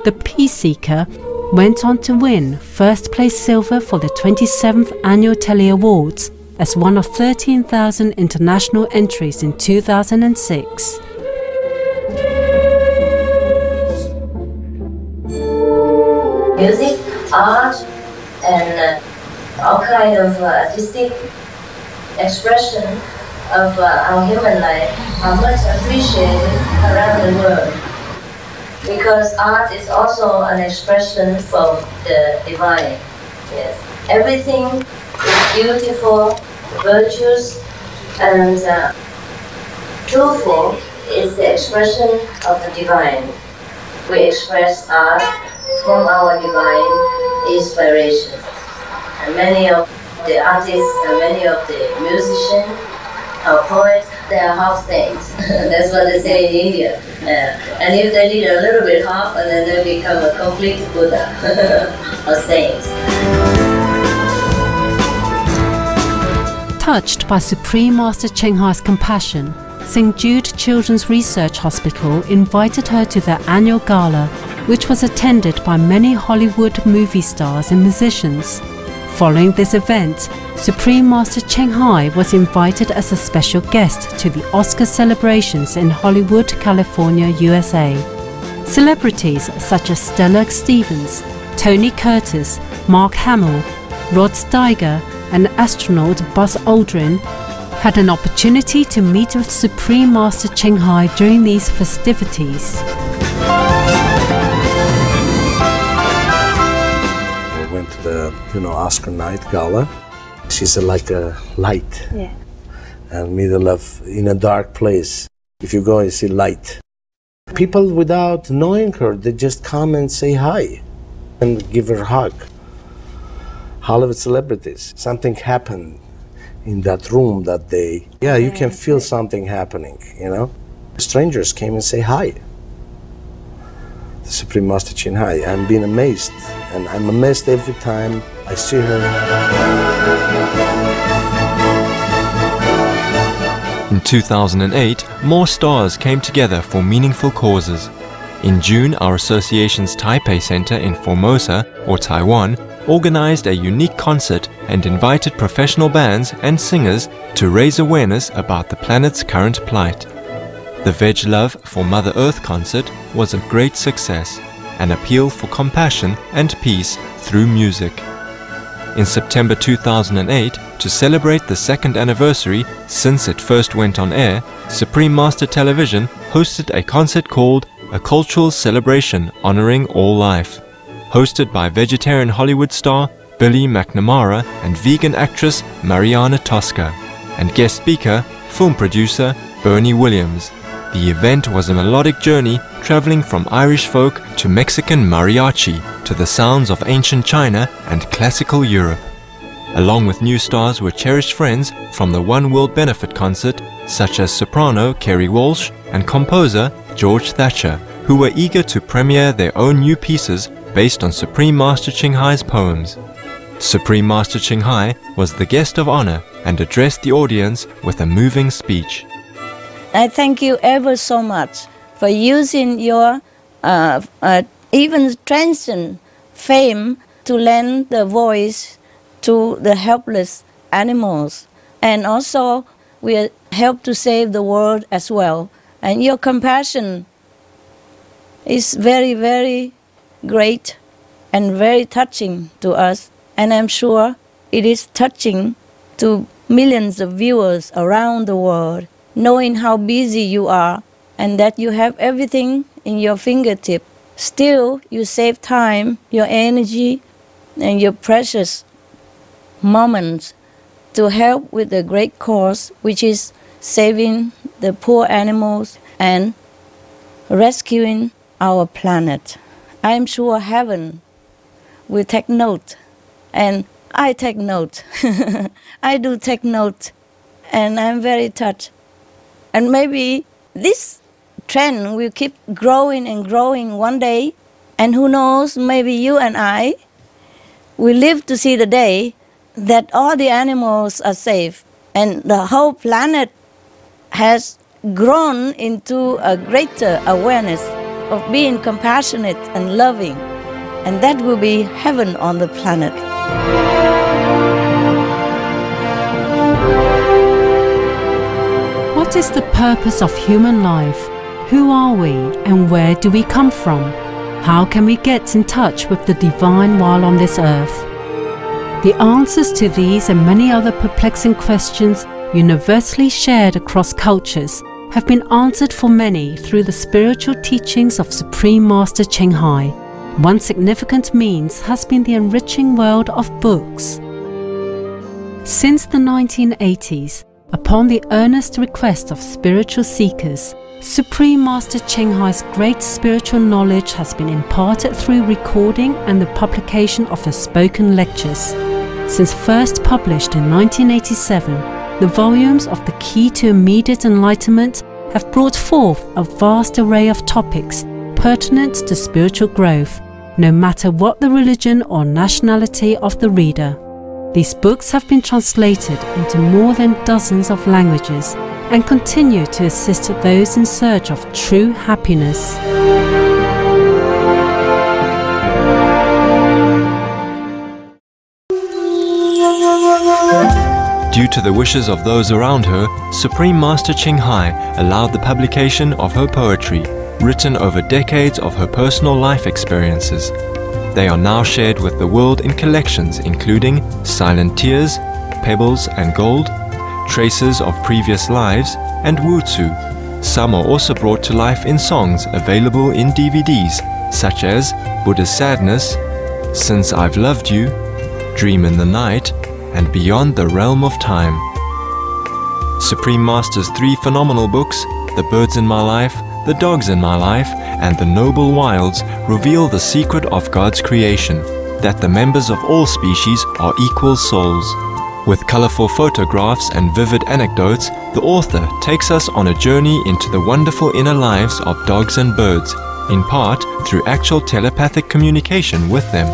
[SPEAKER 25] The Peace Seeker went on to win first place silver for the 27th Annual Telly Awards as one of 13,000 international entries in 2006.
[SPEAKER 21] Music, art, and all kind of artistic expression of our human life are much appreciated around the world, because art is also an expression from the divine. Yes. Everything is beautiful, virtuous, and truthful is the expression of the divine. We express art from our divine inspiration. And many of the artists and many of the musicians, our poets, they are half saints. That's what they say in India. And if they need a little bit half, and then they become a complete Buddha, a saint.
[SPEAKER 25] Touched by Supreme Master Ching Hai's compassion, St. Jude Children's Research Hospital invited her to their annual gala, which was attended by many Hollywood movie stars and musicians. Following this event, Supreme Master Ching Hai was invited as a special guest to the Oscar celebrations in Hollywood, California, USA. Celebrities such as Stella Stevens, Tony Curtis, Mark Hamill, Rod Steiger, and astronaut Buzz Aldrin had an opportunity to meet with Supreme Master Ching Hai during these festivities.
[SPEAKER 3] I went to the Oscar night gala. She's like a light, and middle of in a dark place. If you go and see light, people without knowing her, they just come and say hi and give her a hug. Hollywood celebrities, something happened in that room that day. Yeah, you can feel something happening, Strangers came and say hi. The Supreme Master Ching Hai. I'm being amazed, and I'm amazed every time I see her.
[SPEAKER 5] In 2008, more stars came together for meaningful causes. In June, our association's Taipei Center in Formosa, or Taiwan, organized a unique concert and invited professional bands and singers to raise awareness about the planet's current plight. The Veg Love for Mother Earth concert was a great success, an appeal for compassion and peace through music. In September 2008, to celebrate the 2nd anniversary since it first went on air, Supreme Master Television hosted a concert called A Cultural Celebration Honoring All Life, hosted by vegetarian Hollywood star Billy McNamara and vegan actress Mariana Tosca, and guest speaker, film producer Bernie Williams. The event was a melodic journey traveling from Irish folk to Mexican mariachi to the sounds of ancient China and classical Europe. Along with new stars were cherished friends from the One World Benefit concert, such as soprano Kerry Walsh and composer George Thatcher, who were eager to premiere their own new pieces based on Supreme Master Ching Hai's poems. Supreme Master Ching Hai was the guest of honor and addressed the audience with a moving speech.
[SPEAKER 12] I thank you ever so much for using your even transcendent fame to lend the voice to the helpless animals. And also, we help to save the world as well. And your compassion is very, very great and very touching to us. And I'm sure it is touching to millions of viewers around the world, knowing how busy you are and that you have everything in your fingertip. Still, you save time, your energy, and your precious moments to help with the great cause, which is saving the poor animals and rescuing our planet. I'm sure heaven will take note, and I take note. I do take note, and I'm very touched. And maybe this trend will keep growing and growing one day, and who knows, maybe you and I will live to see the day that all the animals are safe and the whole planet has grown into a greater awareness of being compassionate and loving, and that will be heaven on the planet.
[SPEAKER 25] What is the purpose of human life? Who are we and where do we come from? How can we get in touch with the divine while on this earth? The answers to these and many other perplexing questions, universally shared across cultures, have been answered for many through the spiritual teachings of Supreme Master Ching Hai. One significant means has been the enriching world of books. Since the 1980s, upon the earnest request of spiritual seekers, Supreme Master Ching Hai's great spiritual knowledge has been imparted through recording and the publication of his spoken lectures. Since first published in 1987, the volumes of The Key to Immediate Enlightenment have brought forth a vast array of topics pertinent to spiritual growth, no matter what the religion or nationality of the reader. These books have been translated into more than dozens of languages and continue to assist those in search of true happiness.
[SPEAKER 5] Due to the wishes of those around her, Supreme Master Ching Hai allowed the publication of her poetry, written over decades of her personal life experiences. They are now shared with the world in collections including Silent Tears, Pebbles and Gold, Traces of Previous Lives, and Wu Tzu. Some are also brought to life in songs available in DVDs, such as Buddha's Sadness, Since I've Loved You, Dream in the Night, and Beyond the Realm of Time. Supreme Master's three phenomenal books, The Birds in My Life, The Dogs in My Life, and The Noble Wilds, reveal the secret of God's creation, that the members of all species are equal souls. With colorful photographs and vivid anecdotes, the author takes us on a journey into the wonderful inner lives of dogs and birds, in part through actual telepathic communication with them.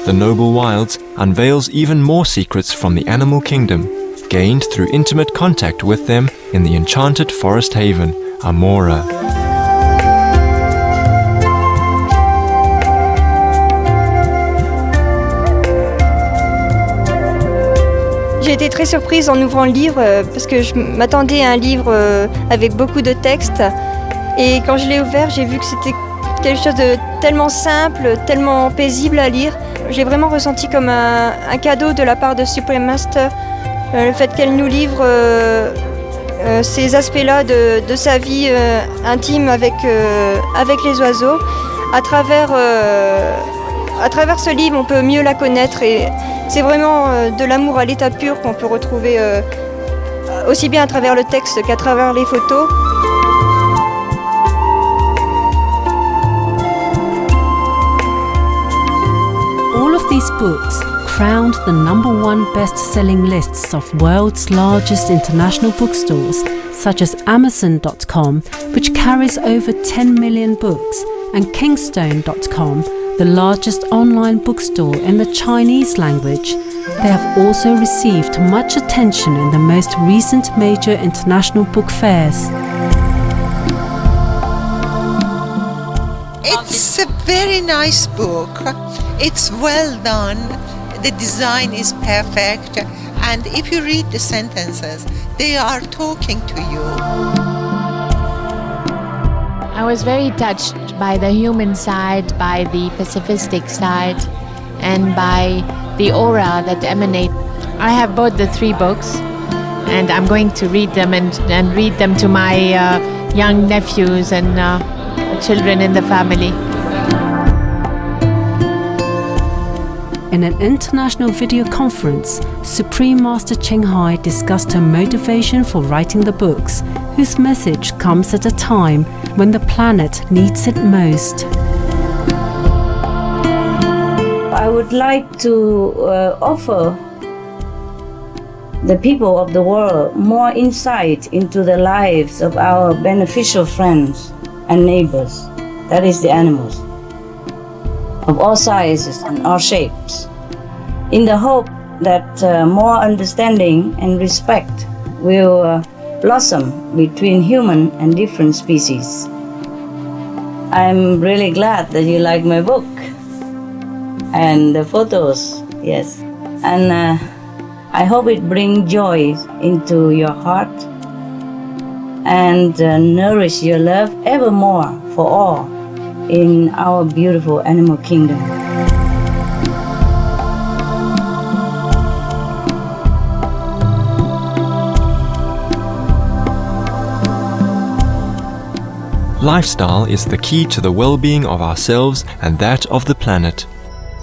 [SPEAKER 5] The Noble Wilds unveils even more secrets from the animal kingdom, gained through intimate contact with them in the enchanted forest haven, Amora.
[SPEAKER 11] J'ai été très surprise en ouvrant le livre parce que je m'attendais à un livre avec beaucoup de textes, et quand je l'ai ouvert, j'ai vu que c'était quelque chose de tellement simple, tellement paisible à lire. J'ai vraiment ressenti comme un cadeau de la part de Supreme Master, le fait qu'elle nous livre ces aspects-là de sa vie intime avec les oiseaux. À travers ce livre, on peut mieux la connaître, et c'est vraiment de l'amour à l'état pur qu'on peut retrouver aussi bien à travers le texte qu'à travers les photos.
[SPEAKER 25] All of these books crowned the #1 best-selling lists of world's largest international bookstores, such as Amazon.com, which carries over 10 million books, and Kingstone.com, the largest online bookstore in the Chinese language. They have also received much attention in the most recent major international book fairs.
[SPEAKER 13] It's a very nice book. It's well done. The design is perfect. And if you read the sentences, they are talking to you.
[SPEAKER 14] I was very touched by the human side, by the pacifistic side, and by the aura that emanates. I have bought the 3 books, and I'm going to read them and read them to my young nephews and children in the family.
[SPEAKER 25] In an international video conference, Supreme Master Ching Hai discussed her motivation for writing the books whose message comes at a time when the planet needs it most.
[SPEAKER 12] I would like to offer the people of the world more insight into the lives of our beneficial friends and neighbors, that is the animals, of all sizes and all shapes, in the hope that more understanding and respect will blossom between human and different species. I'm really glad that you like my book and the photos, yes. And I hope it brings joy into your heart and nourish your love evermore for all in our beautiful animal kingdom.
[SPEAKER 5] Lifestyle is the key to the well-being of ourselves and that of the planet.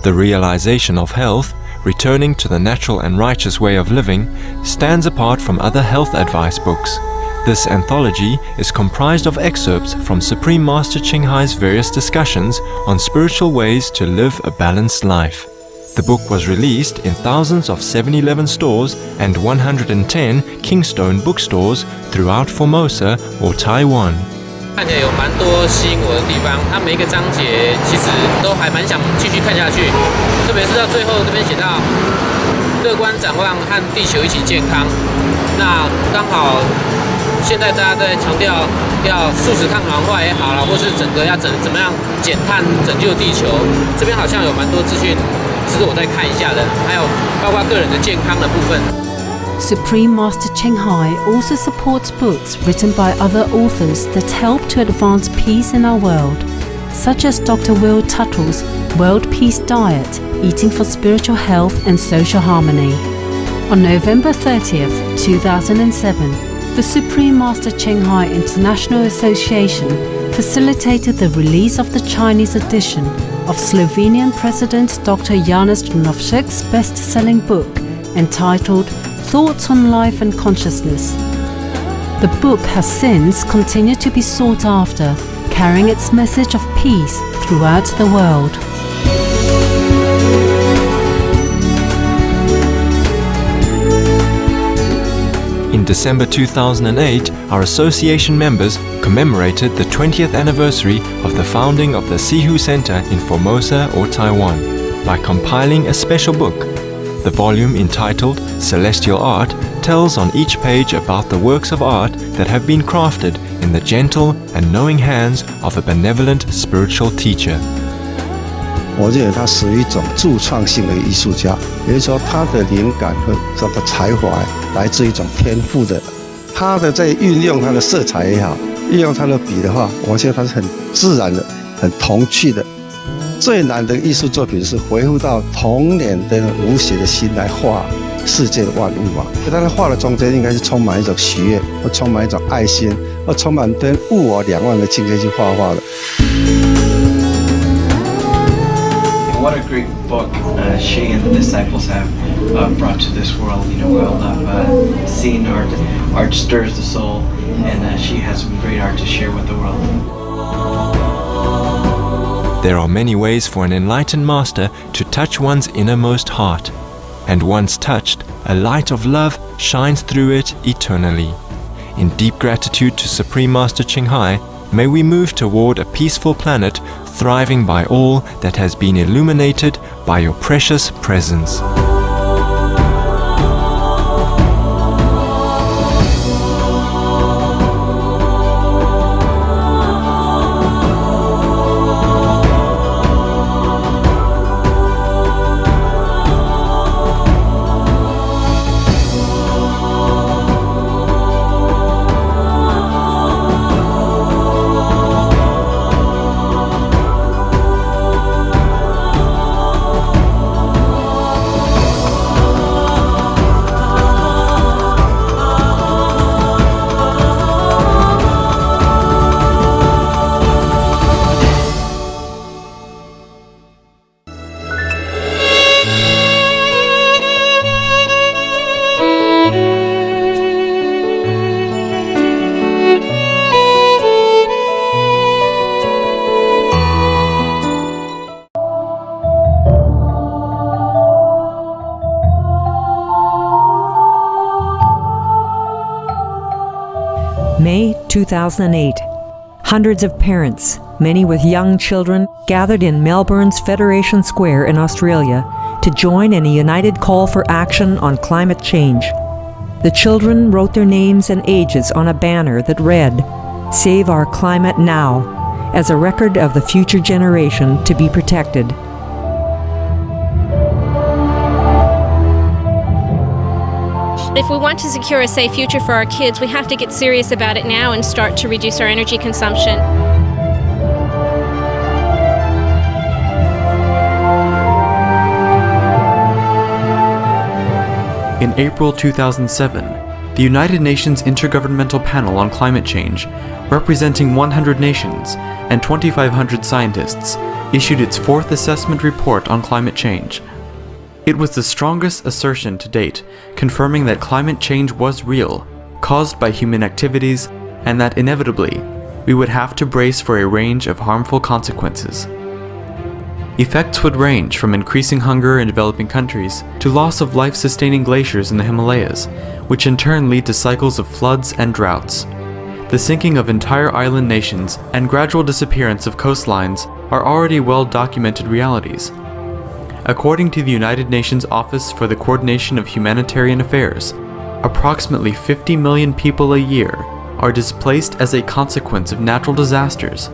[SPEAKER 5] The realization of health, returning to the natural and righteous way of living, stands apart from other health advice books. This anthology is comprised of excerpts from Supreme Master Ching Hai's various discussions on spiritual ways to live a balanced life. The book was released in thousands of 7-Eleven stores and 110 Kingstone bookstores throughout Formosa or Taiwan.
[SPEAKER 15] 看起来有蛮多吸引我的地方，它每一个章节其实都还蛮想继续看下去，特别是到最后这边写到乐观展望和地球一起健康。那刚好现在大家在强调要素食抗氧化也好啦，或是整个要怎么样减碳拯救地球，这边好像有蛮多资讯值得我再看一下的，还有包括个人的健康的部分。
[SPEAKER 25] Supreme Master Ching Hai also supports books written by other authors that help to advance peace in our world, such as Dr. Will Tuttle's World Peace Diet, Eating for Spiritual Health and Social Harmony. On November 30th, 2007, the Supreme Master Ching Hai International Association facilitated the release of the Chinese edition of Slovenian President Dr. Janez Drnovšek's best-selling book entitled Thoughts on Life and Consciousness. The book has since continued to be sought after, carrying its message of peace throughout the world.
[SPEAKER 5] In December 2008, our association members commemorated the 20th anniversary of the founding of the Sihu Center in Formosa or Taiwan by compiling a special book. The volume entitled Celestial Art tells on each page about the works of art that have been crafted in the gentle and knowing hands of a benevolent spiritual teacher.
[SPEAKER 16] 我认为他是一种著创性的艺术家，也就是说，他的灵感和他的才华来自一种天赋的。他的在运用他的色彩也好，运用他的笔的话，我觉得他是很自然的、很童趣的。 最难的艺术作品是回复到童年的无邪的心来画世界的万物嘛。他在画的中间应该是充满一种喜悦，或充满一种爱心，或充满跟物我两忘的境界去画画的。
[SPEAKER 17] What a great book she and the disciples have brought to this world. You know, we all love seeing art. Art stirs the soul, and she has some great art to share with the world.
[SPEAKER 5] There are many ways for an enlightened master to touch one's innermost heart. And once touched, a light of love shines through it eternally. In deep gratitude to Supreme Master Ching Hai, may we move toward a peaceful planet thriving by all that has been illuminated by your precious presence.
[SPEAKER 1] May 2008. Hundreds of parents, many with young children, gathered in Melbourne's Federation Square in Australia to join in a united call for action on climate change. The children wrote their names and ages on a banner that read, "Save our climate now," as a record of the future generation to be protected.
[SPEAKER 4] If we want to secure a safe future for our kids, we have to get serious about it now and start to reduce our energy consumption.
[SPEAKER 18] In April 2007, the United Nations Intergovernmental Panel on Climate Change, representing 100 nations and 2,500 scientists, issued its fourth assessment report on climate change. It was the strongest assertion to date, confirming that climate change was real, caused by human activities, and that inevitably, we would have to brace for a range of harmful consequences. Effects would range from increasing hunger in developing countries to loss of life-sustaining glaciers in the Himalayas, which in turn lead to cycles of floods and droughts. The sinking of entire island nations and gradual disappearance of coastlines are already well-documented realities. According to the United Nations Office for the Coordination of Humanitarian Affairs, approximately 50 million people a year are displaced as a consequence of natural disasters,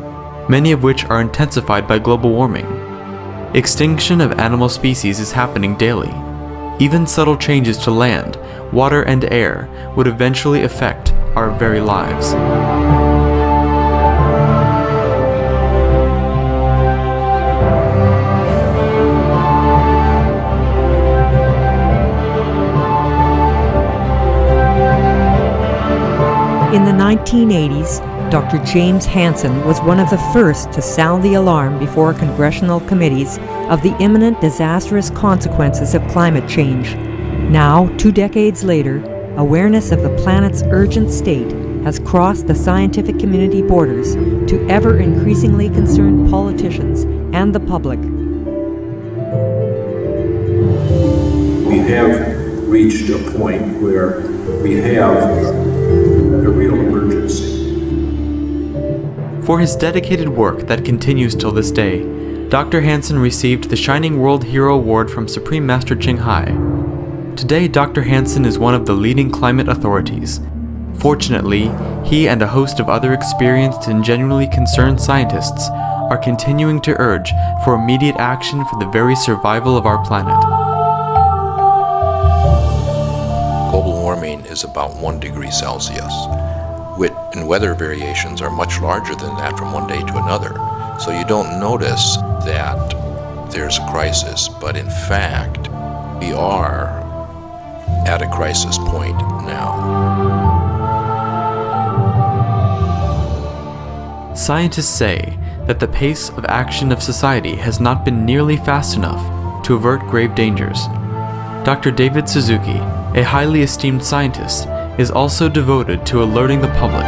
[SPEAKER 18] many of which are intensified by global warming. Extinction of animal species is happening daily. Even subtle changes to land, water, and air would eventually affect our very lives.
[SPEAKER 1] In the 1980s, Dr. James Hansen was one of the first to sound the alarm before congressional committees of the imminent disastrous consequences of climate change. Now, 2 decades later, awareness of the planet's urgent state has crossed the scientific community borders to ever increasingly concerned politicians and the public.
[SPEAKER 19] We have reached a point where we have a real emergency.
[SPEAKER 18] For his dedicated work that continues till this day, Dr. Hansen received the Shining World Hero Award from Supreme Master Ching Hai. Today, Dr. Hansen is one of the leading climate authorities. Fortunately, he and a host of other experienced and genuinely concerned scientists are continuing to urge for immediate action for the very survival of our planet.
[SPEAKER 20] Global warming is about 1 degree Celsius. And weather variations are much larger than that from one day to another. So you don't notice that there's a crisis, but in fact, we are at a crisis point now.
[SPEAKER 18] Scientists say that the pace of action of society has not been nearly fast enough to avert grave dangers. Dr. David Suzuki, a highly esteemed scientist, is also devoted to alerting the public.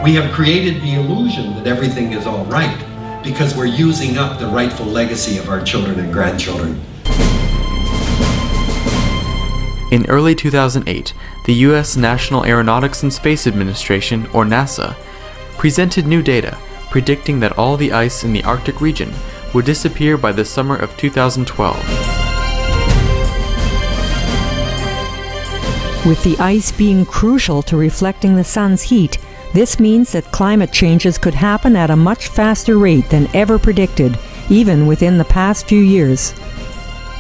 [SPEAKER 22] We have created the illusion that everything is all right because we're using up the rightful legacy of our children and grandchildren.
[SPEAKER 18] In early 2008, the U.S. National Aeronautics and Space Administration, or NASA, presented new data predicting that all the ice in the Arctic region would disappear by the summer of 2012.
[SPEAKER 1] With the ice being crucial to reflecting the sun's heat, this means that climate changes could happen at a much faster rate than ever predicted, even within the past few years.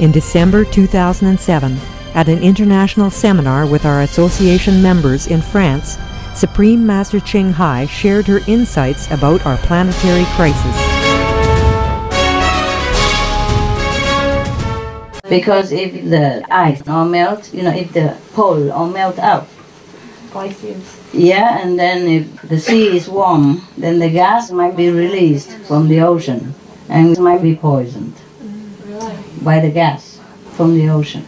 [SPEAKER 1] In December 2007, at an international seminar with our association members in France, Supreme Master Ching Hai shared her insights about our planetary crisis.
[SPEAKER 21] Because if the ice all melt, if the pole all melt out, yeah, and then if the sea is warm, then the gas might be released from the ocean and it might be poisoned by the gas from the ocean.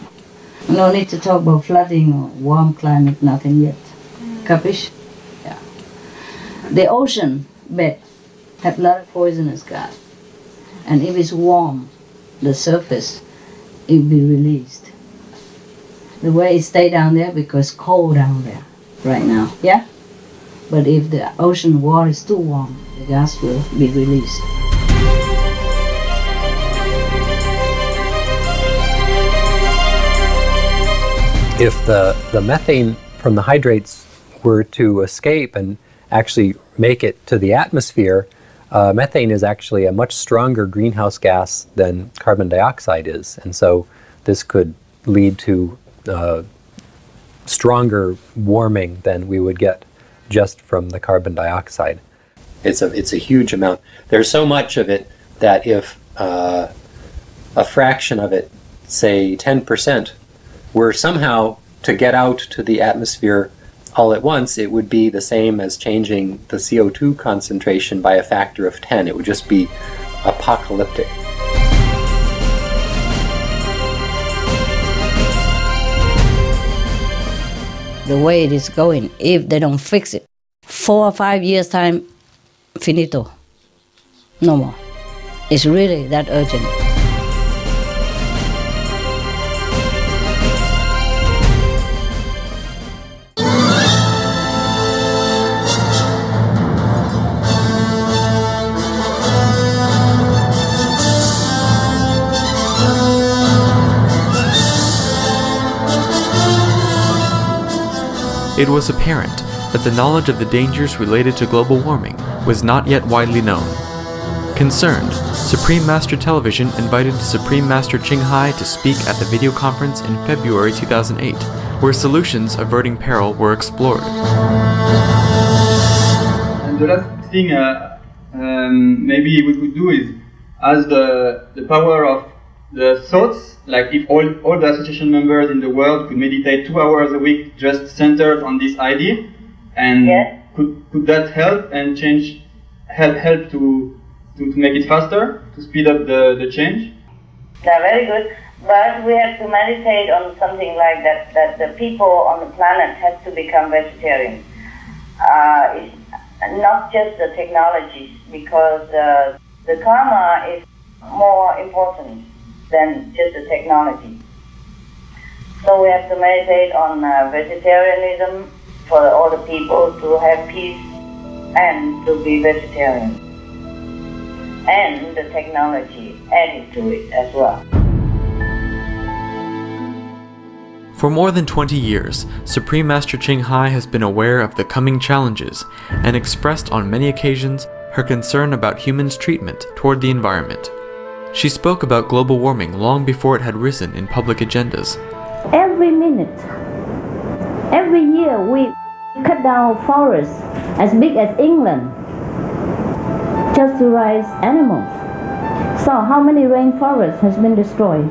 [SPEAKER 21] No need to talk about flooding or warm climate, nothing yet. Capish? Yeah. The ocean bed have a lot of poisonous gas, and if it's warm, the surface, it will be released. The way it stay down there because cold down there. right now, yeah? But if the ocean water is too warm, the gas will be released.
[SPEAKER 2] If the methane from the hydrates were to escape and actually make it to the atmosphere, methane is actually a much stronger greenhouse gas than carbon dioxide is, and so this could lead to stronger warming than we would get just from the carbon dioxide. It's a huge amount. There's so much of it that if a fraction of it, say 10%, were somehow to get out to the atmosphere all at once, it would be the same as changing the CO2 concentration by a factor of 10. It would just be apocalyptic.
[SPEAKER 21] The way it is going, if they don't fix it, 4 or 5 years time, finito. No more. It's really that urgent.
[SPEAKER 18] It was apparent that the knowledge of the dangers related to global warming was not yet widely known. Concerned, Supreme Master Television invited Supreme Master Ching Hai to speak at the video conference in February 2008, where solutions averting peril were explored.
[SPEAKER 6] And the last thing maybe we could do is, as the power of the thoughts, like if all the association members in the world could meditate 2 hours a week just centered on this idea, and could that help and help to make it faster, to speed up the change?
[SPEAKER 21] Yeah, very good. But we have to meditate on something like that the people on the planet have to become vegetarian. It's not just the technologies, because the karma is more important than just the technology. So we have to meditate on vegetarianism for all the people to have peace and to be vegetarian. And the technology added to it as well.
[SPEAKER 18] For more than 20 years, Supreme Master Ching Hai has been aware of the coming challenges and expressed on many occasions her concern about humans' treatment toward the environment. She spoke about global warming long before it had risen in public agendas.
[SPEAKER 21] Every minute, every year we cut down forests as big as England just to raise animals. So how many rainforests has been destroyed?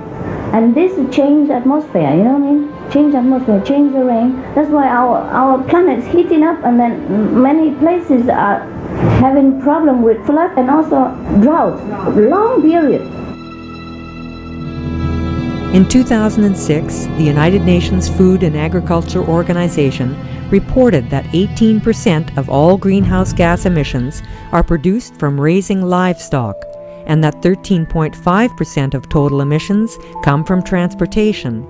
[SPEAKER 21] And this change atmosphere, you know what I mean? Change atmosphere, change the rain. That's why our planet is heating up, and then many places are having problem with flood and also drought, long period.
[SPEAKER 1] In 2006, the United Nations Food and Agriculture Organization reported that 18% of all greenhouse gas emissions are produced from raising livestock, and that 13.5% of total emissions come from transportation.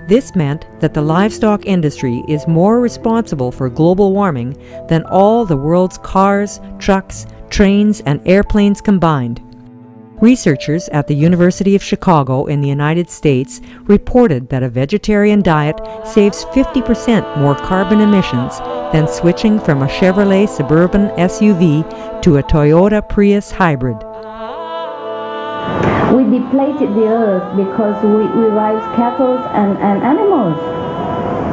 [SPEAKER 1] This meant that the livestock industry is more responsible for global warming than all the world's cars, trucks, trains, and airplanes combined. Researchers at the University of Chicago in the United States reported that a vegetarian diet saves 50% more carbon emissions than switching from a Chevrolet Suburban SUV to a Toyota Prius hybrid.
[SPEAKER 21] We depleted the earth because we raise cattle and animals.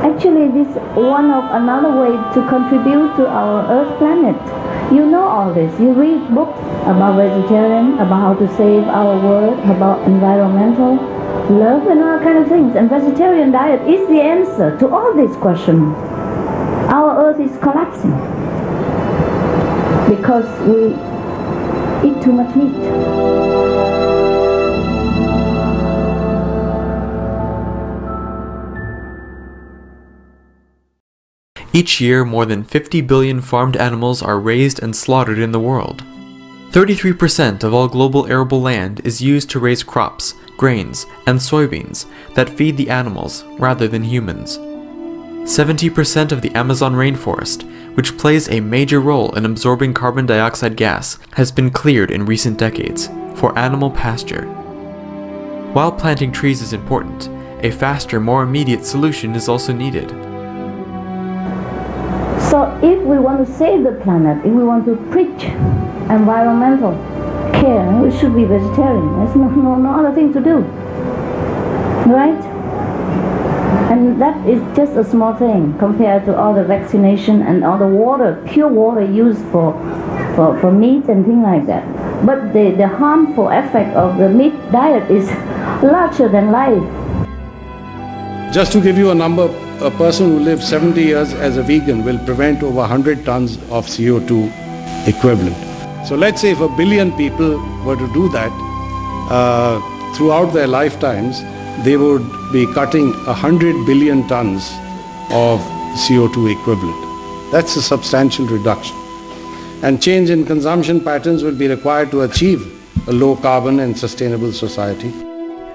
[SPEAKER 21] Actually, this is another way to contribute to our earth planet. You know all this. You read books about vegetarian, about how to save our world, about environmental love and all kind of things. And vegetarian diet is the answer to all these questions. Our earth is collapsing because we eat too much meat.
[SPEAKER 18] Each year, more than 50 billion farmed animals are raised and slaughtered in the world. 33% of all global arable land is used to raise crops, grains, and soybeans that feed the animals rather than humans. 70% of the Amazon rainforest, which plays a major role in absorbing carbon dioxide gas, has been cleared in recent decades for animal pasture. While planting trees is important, a faster, more immediate solution is also needed.
[SPEAKER 21] So if we want to save the planet, if we want to preach environmental care, we should be vegetarian. There's no other thing to do, right? And that is just a small thing compared to all the vaccination and all the water, pure water used for meat and things like that. But the harmful effect of the meat diet is larger than life.
[SPEAKER 7] Just to give you a number, a person who lives 70 years as a vegan will prevent over 100 tons of CO2 equivalent. So let's say if 1 billion people were to do that throughout their lifetimes, they would be cutting 100 billion tons of CO2 equivalent. That's a substantial reduction. And change in consumption patterns will be required to achieve a low carbon and sustainable society.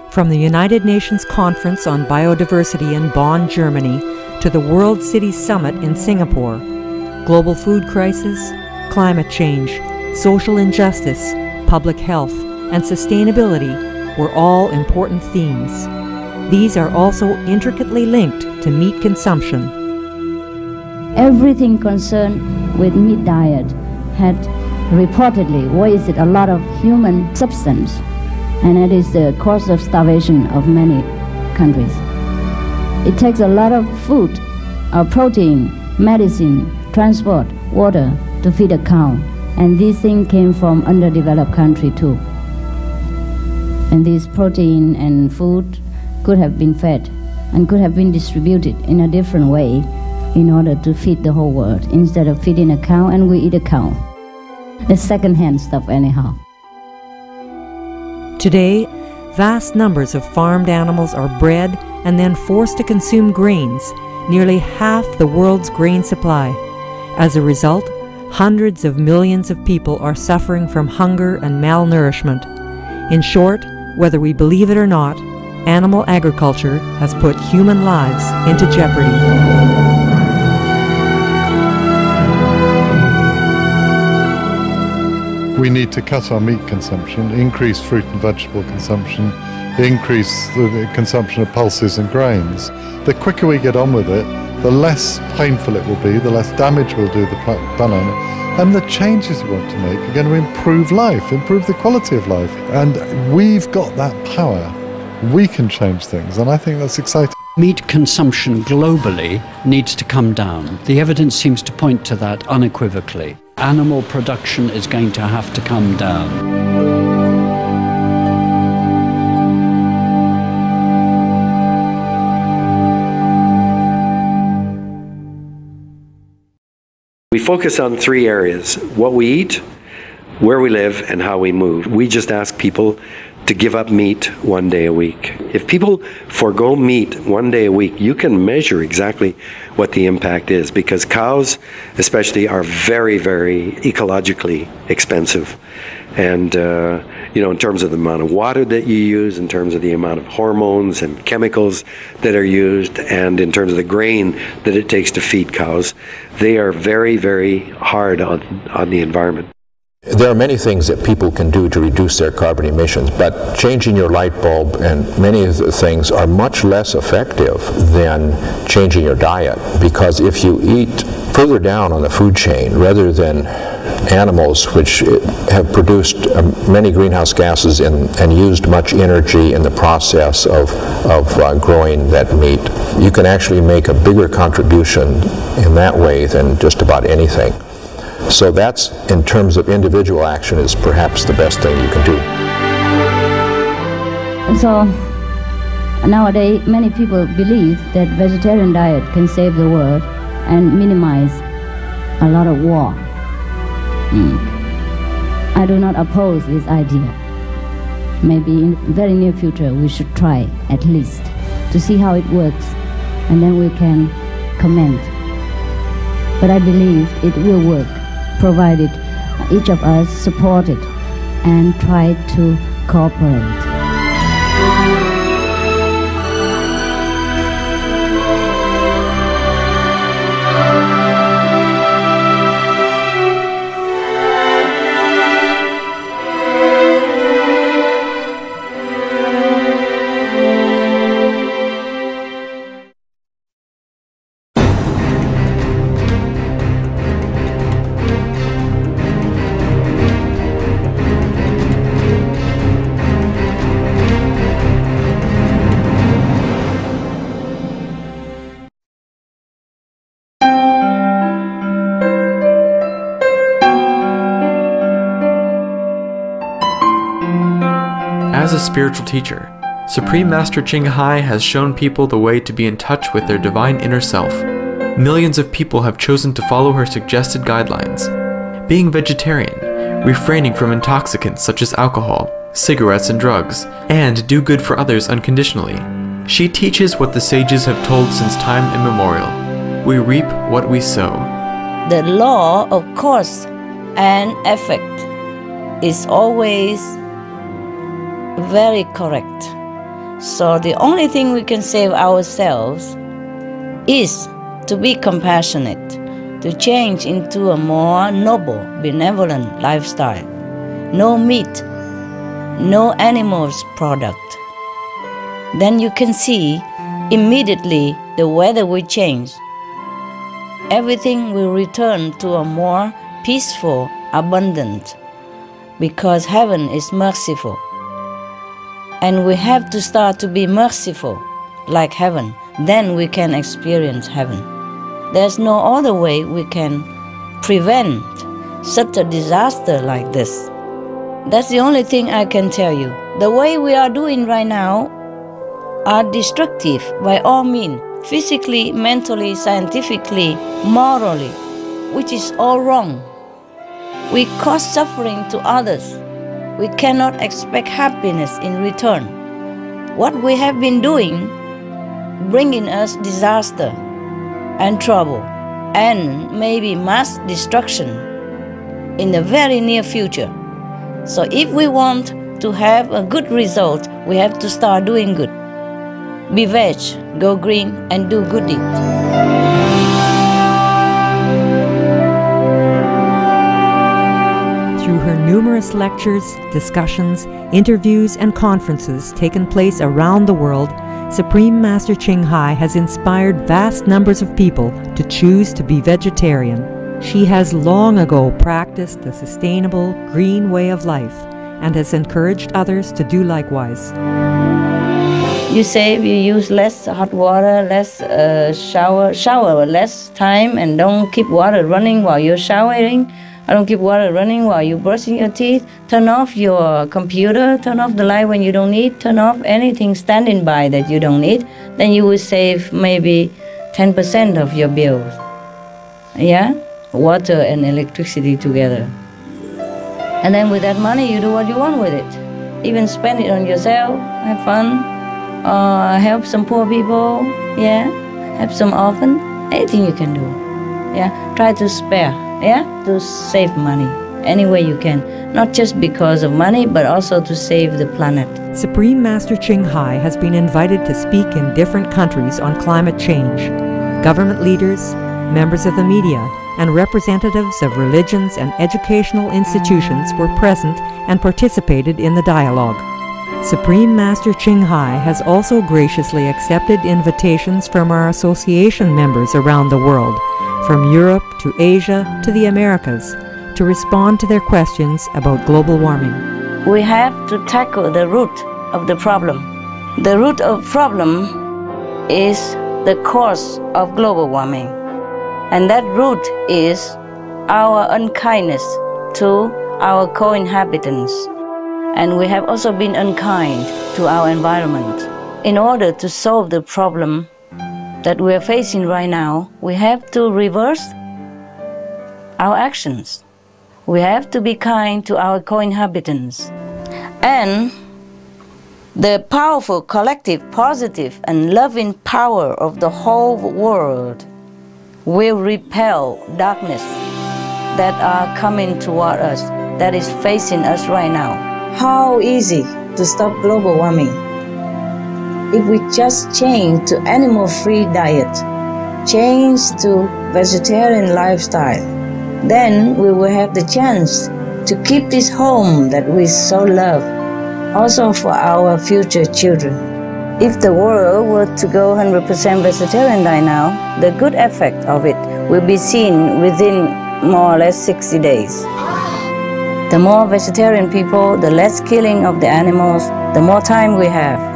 [SPEAKER 1] From the United Nations Conference on Biodiversity in Bonn, Germany, to the World Cities Summit in Singapore, global food crisis, climate change, social injustice, public health, and sustainability were all important themes. These are also intricately linked to meat consumption.
[SPEAKER 21] Everything concerned with meat diet had reportedly wasted a lot of human substance, and that is the cause of starvation of many countries. It takes a lot of food, protein, medicine, transport, water to feed a cow, and these things came from underdeveloped country too. And this protein and food could have been fed and could have been distributed in a different way in order to feed the whole world, instead of feeding a cow and we eat a cow. It's second-hand stuff anyhow.
[SPEAKER 1] Today, vast numbers of farmed animals are bred and then forced to consume grains, nearly half the world's grain supply. As a result, hundreds of millions of people are suffering from hunger and malnourishment. In short, whether we believe it or not, animal agriculture has put human lives into jeopardy.
[SPEAKER 8] We need to cut our meat consumption, increase fruit and vegetable consumption, increase the consumption of pulses and grains. The quicker we get on with it, the less painful it will be, the less damage we'll do the planet, and the changes we want to make are going to improve life, improve the quality of life. And we've got that power. We can change things, and I think that's exciting.
[SPEAKER 9] Meat consumption globally needs to come down. The evidence seems to point to that unequivocally. Animal production is going to have to come down.
[SPEAKER 23] We focus on 3 areas: what we eat, where we live, and how we move. We just ask people to give up meat 1 day a week. If people forego meat 1 day a week, you can measure exactly what the impact is, because cows especially are very, very ecologically expensive. And in terms of the amount of water that you use, in terms of the amount of hormones and chemicals that are used, and in terms of the grain that it takes to feed cows, they are very, very hard on the environment.
[SPEAKER 20] There are many things that people can do to reduce their carbon emissions, but changing your light bulb and many of the things are much less effective than changing your diet, because if you eat further down on the food chain rather than animals which have produced many greenhouse gases and used much energy in the process of growing that meat, you can actually make a bigger contribution in that way than just about anything. So that's, in terms of individual action, is perhaps the best thing you can do.
[SPEAKER 21] So nowadays many people believe that vegetarian diet can save the world and minimize a lot of war. I do not oppose this idea. Maybe in the very near future we should try at least to see how it works, and then we can comment. But I believe it will work, provided each of us support it and try to cooperate.
[SPEAKER 18] As a spiritual teacher, Supreme Master Ching Hai has shown people the way to be in touch with their divine inner self. Millions of people have chosen to follow her suggested guidelines. Being vegetarian, refraining from intoxicants such as alcohol, cigarettes and drugs, and do good for others unconditionally. She teaches what the sages have told since time immemorial. We reap what we sow.
[SPEAKER 12] The law of cause and effect is always very correct. So the only thing we can save ourselves is to be compassionate, to change into a more noble, benevolent lifestyle. No meat, no animals product. Then you can see immediately the weather will change. Everything will return to a more peaceful, abundant, because heaven is merciful. And we have to start to be merciful like heaven. Then we can experience heaven. There's no other way we can prevent such a disaster like this. That's the only thing I can tell you. The way we are doing right now are destructive by all means, physically, mentally, scientifically, morally, which is all wrong. We cause suffering to others. We cannot expect happiness in return. What we have been doing, bringing us disaster and trouble and maybe mass destruction in the very near future. So if we want to have a good result, we have to start doing good. Be veg, go green, and do good deeds.
[SPEAKER 1] Through her numerous lectures, discussions, interviews, and conferences taken place around the world, Supreme Master Ching Hai has inspired vast numbers of people to choose to be vegetarian. She has long ago practiced the sustainable, green way of life and has encouraged others to do likewise.
[SPEAKER 12] You say you use less hot water, less shower less time, and don't keep water running while you're showering. I don't keep water running while you're brushing your teeth. Turn off your computer, turn off the light when you don't need, turn off anything standing by that you don't need. Then you will save maybe 10% of your bills. Yeah? Water and electricity together. And then with that money, you do what you want with it. Even spend it on yourself, have fun, help some poor people, yeah? Help some orphan, anything you can do. Yeah? Try to spare. Yeah, to save money any way you can, not just because of money, but also to save the planet.
[SPEAKER 1] Supreme Master Ching Hai has been invited to speak in different countries on climate change. Government leaders, members of the media, and representatives of religions and educational institutions were present and participated in the dialogue. Supreme Master Ching Hai has also graciously accepted invitations from our association members around the world, from Europe to Asia to the Americas, to respond to their questions about global warming.
[SPEAKER 12] We have to tackle the root of the problem. The root of the problem is the cause of global warming. And that root is our unkindness to our co-inhabitants. And we have also been unkind to our environment. In order to solve the problem that we are facing right now, we have to reverse our actions. We have to be kind to our co-inhabitants. And the powerful, collective, positive, and loving power of the whole world will repel darkness that are coming toward us, that is facing us right now. How easy to stop global warming? If we just change to animal-free diet, change to vegetarian lifestyle, then we will have the chance to keep this home that we so love, also for our future children. If the world were to go 100% vegetarian right now, the good effect of it will be seen within more or less 60 days. The more vegetarian people, the less killing of the animals, the more time we have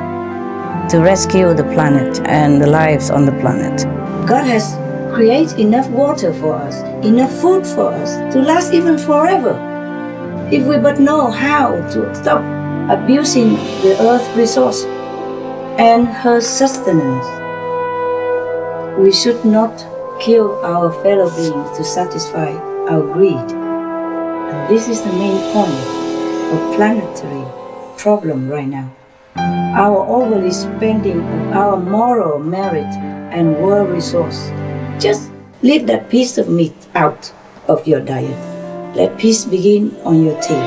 [SPEAKER 12] to rescue the planet and the lives on the planet. God has created enough water for us, enough food for us to last even forever. If we but know how to stop abusing the earth's resource and her sustenance. We should not kill our fellow beings to satisfy our greed. And this is the main point of planetary problem right now. Our overly spending of our moral merit and world resource. Just leave that piece of meat out of your diet. Let peace begin on your table.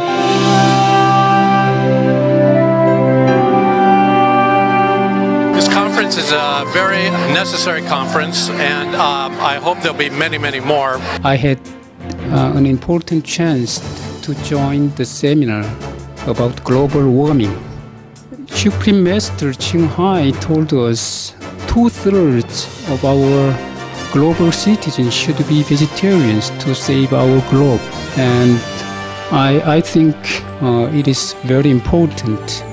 [SPEAKER 3] This conference is a very necessary conference, and I hope there'll be many, many more.
[SPEAKER 10] I had an important chance to join the seminar about global warming. Supreme Master Ching Hai told us 2/3 of our global citizens should be vegetarians to save our globe. And I think it is very important.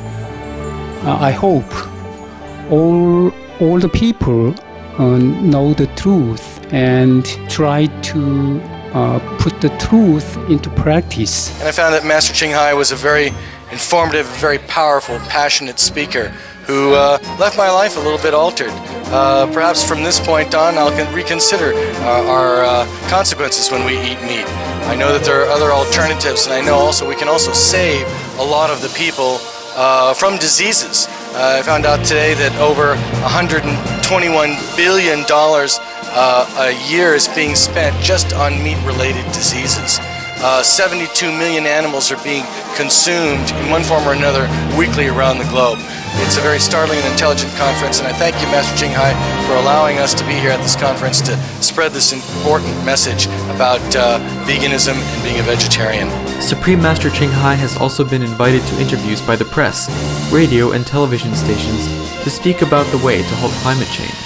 [SPEAKER 10] I hope all the people know the truth and try to put the truth into practice.
[SPEAKER 11] And I found that Master Ching Hai was a very informative, very powerful, passionate speaker who left my life a little bit altered. Perhaps from this point on, I'll reconsider our consequences when we eat meat. I know that there are other alternatives, and I know also we can also save a lot of the people from diseases. I found out today that over $121 billion a year is being spent just on meat-related diseases. 72 million animals are being consumed in one form or another weekly around the globe. It's a very startling and intelligent conference, and I thank you, Master Ching Hai, for allowing us to be here at this conference to spread this important message about veganism and being a vegetarian.
[SPEAKER 18] Supreme Master Ching Hai has also been invited to interviews by the press, radio and television stations to speak about the way to halt climate change.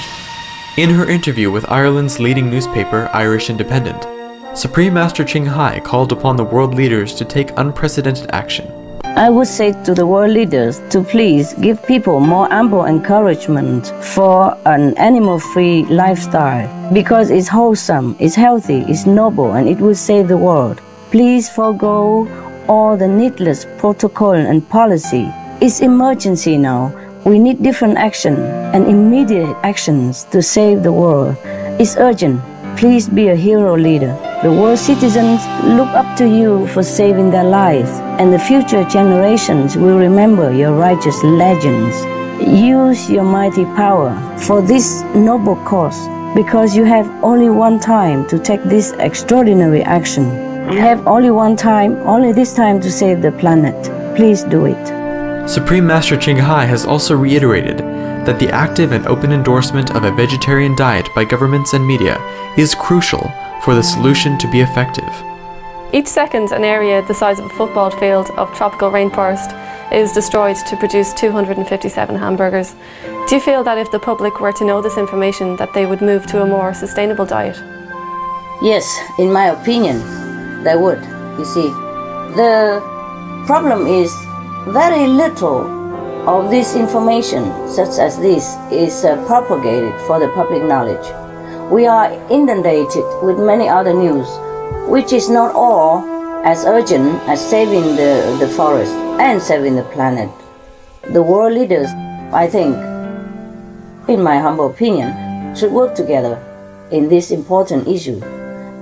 [SPEAKER 18] In her interview with Ireland's leading newspaper, Irish Independent, Supreme Master Ching Hai called upon the world leaders to take unprecedented action.
[SPEAKER 12] I would say to the world leaders to please give people more ample encouragement for an animal-free lifestyle because it's wholesome, it's healthy, it's noble, and it will save the world. Please forego all the needless protocol and policy. It's emergency now. We need different action and immediate actions to save the world. It's urgent. Please be a hero leader. The world citizens look up to you for saving their lives, and the future generations will remember your righteous legends. Use your mighty power for this noble cause, because you have only one time to take this extraordinary action. You have only one time, only this time to save the planet. Please do it.
[SPEAKER 18] Supreme Master Ching Hai has also reiterated that the active and open endorsement of a vegetarian diet by governments and media is crucial for the solution to be effective.
[SPEAKER 13] Each second, an area the size of a football field of tropical rainforest is destroyed to produce 257 hamburgers. Do you feel that if the public were to know this information, that they would move to a more sustainable diet?
[SPEAKER 12] Yes, in my opinion, they would. You see, the problem is very little of this information, such as this, is propagated for the public knowledge. We are inundated with many other news, which is not all as urgent as saving the forest and saving the planet. The world leaders, I think, in my humble opinion, should work together in this important issue,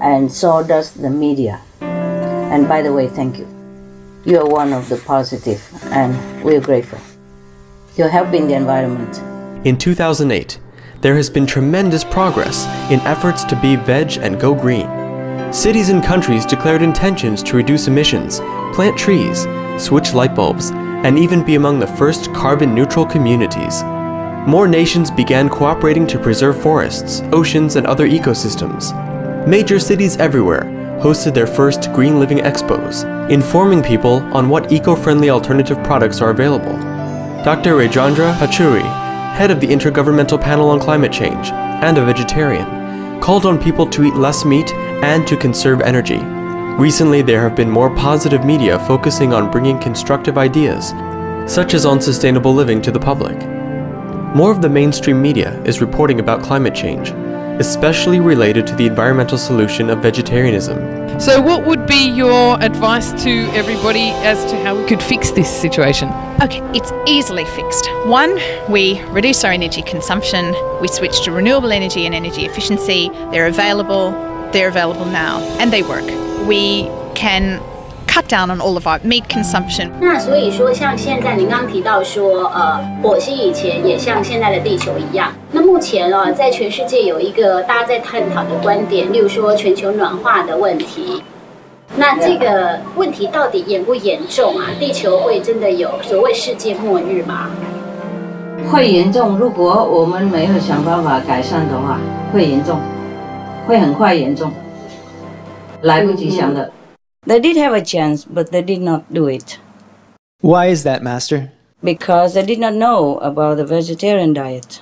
[SPEAKER 12] and so does the media. And by the way, thank you. You are one of the positive, and we are grateful. You're helping the environment.
[SPEAKER 18] In 2008, there has been tremendous progress in efforts to be veg and go green. Cities and countries declared intentions to reduce emissions, plant trees, switch light bulbs, and even be among the first carbon-neutral communities. More nations began cooperating to preserve forests, oceans, and other ecosystems. Major cities everywhere hosted their first Green Living Expos, informing people on what eco-friendly alternative products are available. Dr. Rajendra Pachauri, head of the Intergovernmental Panel on Climate Change and a vegetarian, called on people to eat less meat and to conserve energy. Recently, there have been more positive media focusing on bringing constructive ideas, such as on sustainable living, to the public. More of the mainstream media is reporting about climate change, especially related to the environmental solution of vegetarianism.
[SPEAKER 14] So what would be your advice to everybody as to how we could fix this situation?
[SPEAKER 15] Okay, it's easily fixed. One, we reduce our energy consumption, we switch to renewable energy and energy efficiency. They're available now, and they work. We can cut down on all of our meat consumption.
[SPEAKER 16] 那所以说，像现在您刚刚提到说，火星以前也像现在的地球一样。那目前在全世界有一个大家在探讨的观点，例如说全球暖化的问题。那这个问题到底严不严重啊？地球会真的有所谓世界末日吗？
[SPEAKER 12] 会严重，如果我们没有想办法改善的话，会严重，会很快严重，来不及想的。They did have a chance, but they did not do it.
[SPEAKER 24] Why is that, Master?
[SPEAKER 12] Because they did not know about the vegetarian diet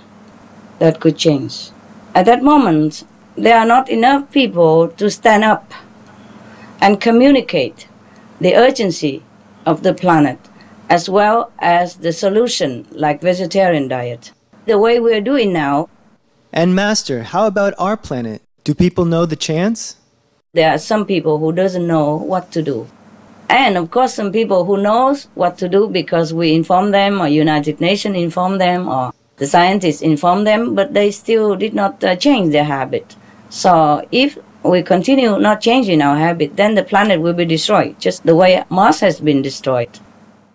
[SPEAKER 12] that could change. At that moment, there are not enough people to stand up and communicate the urgency of the planet as well as the solution like vegetarian diet. The way we are doing now.
[SPEAKER 24] And Master, how about our planet? Do people know the chance?
[SPEAKER 12] There are some people who doesn't know what to do. And of course some people who knows what to do because we inform them or United Nations inform them or the scientists inform them, but they still did not change their habit. So if we continue not changing our habit, then the planet will be destroyed, just the way Mars has been destroyed.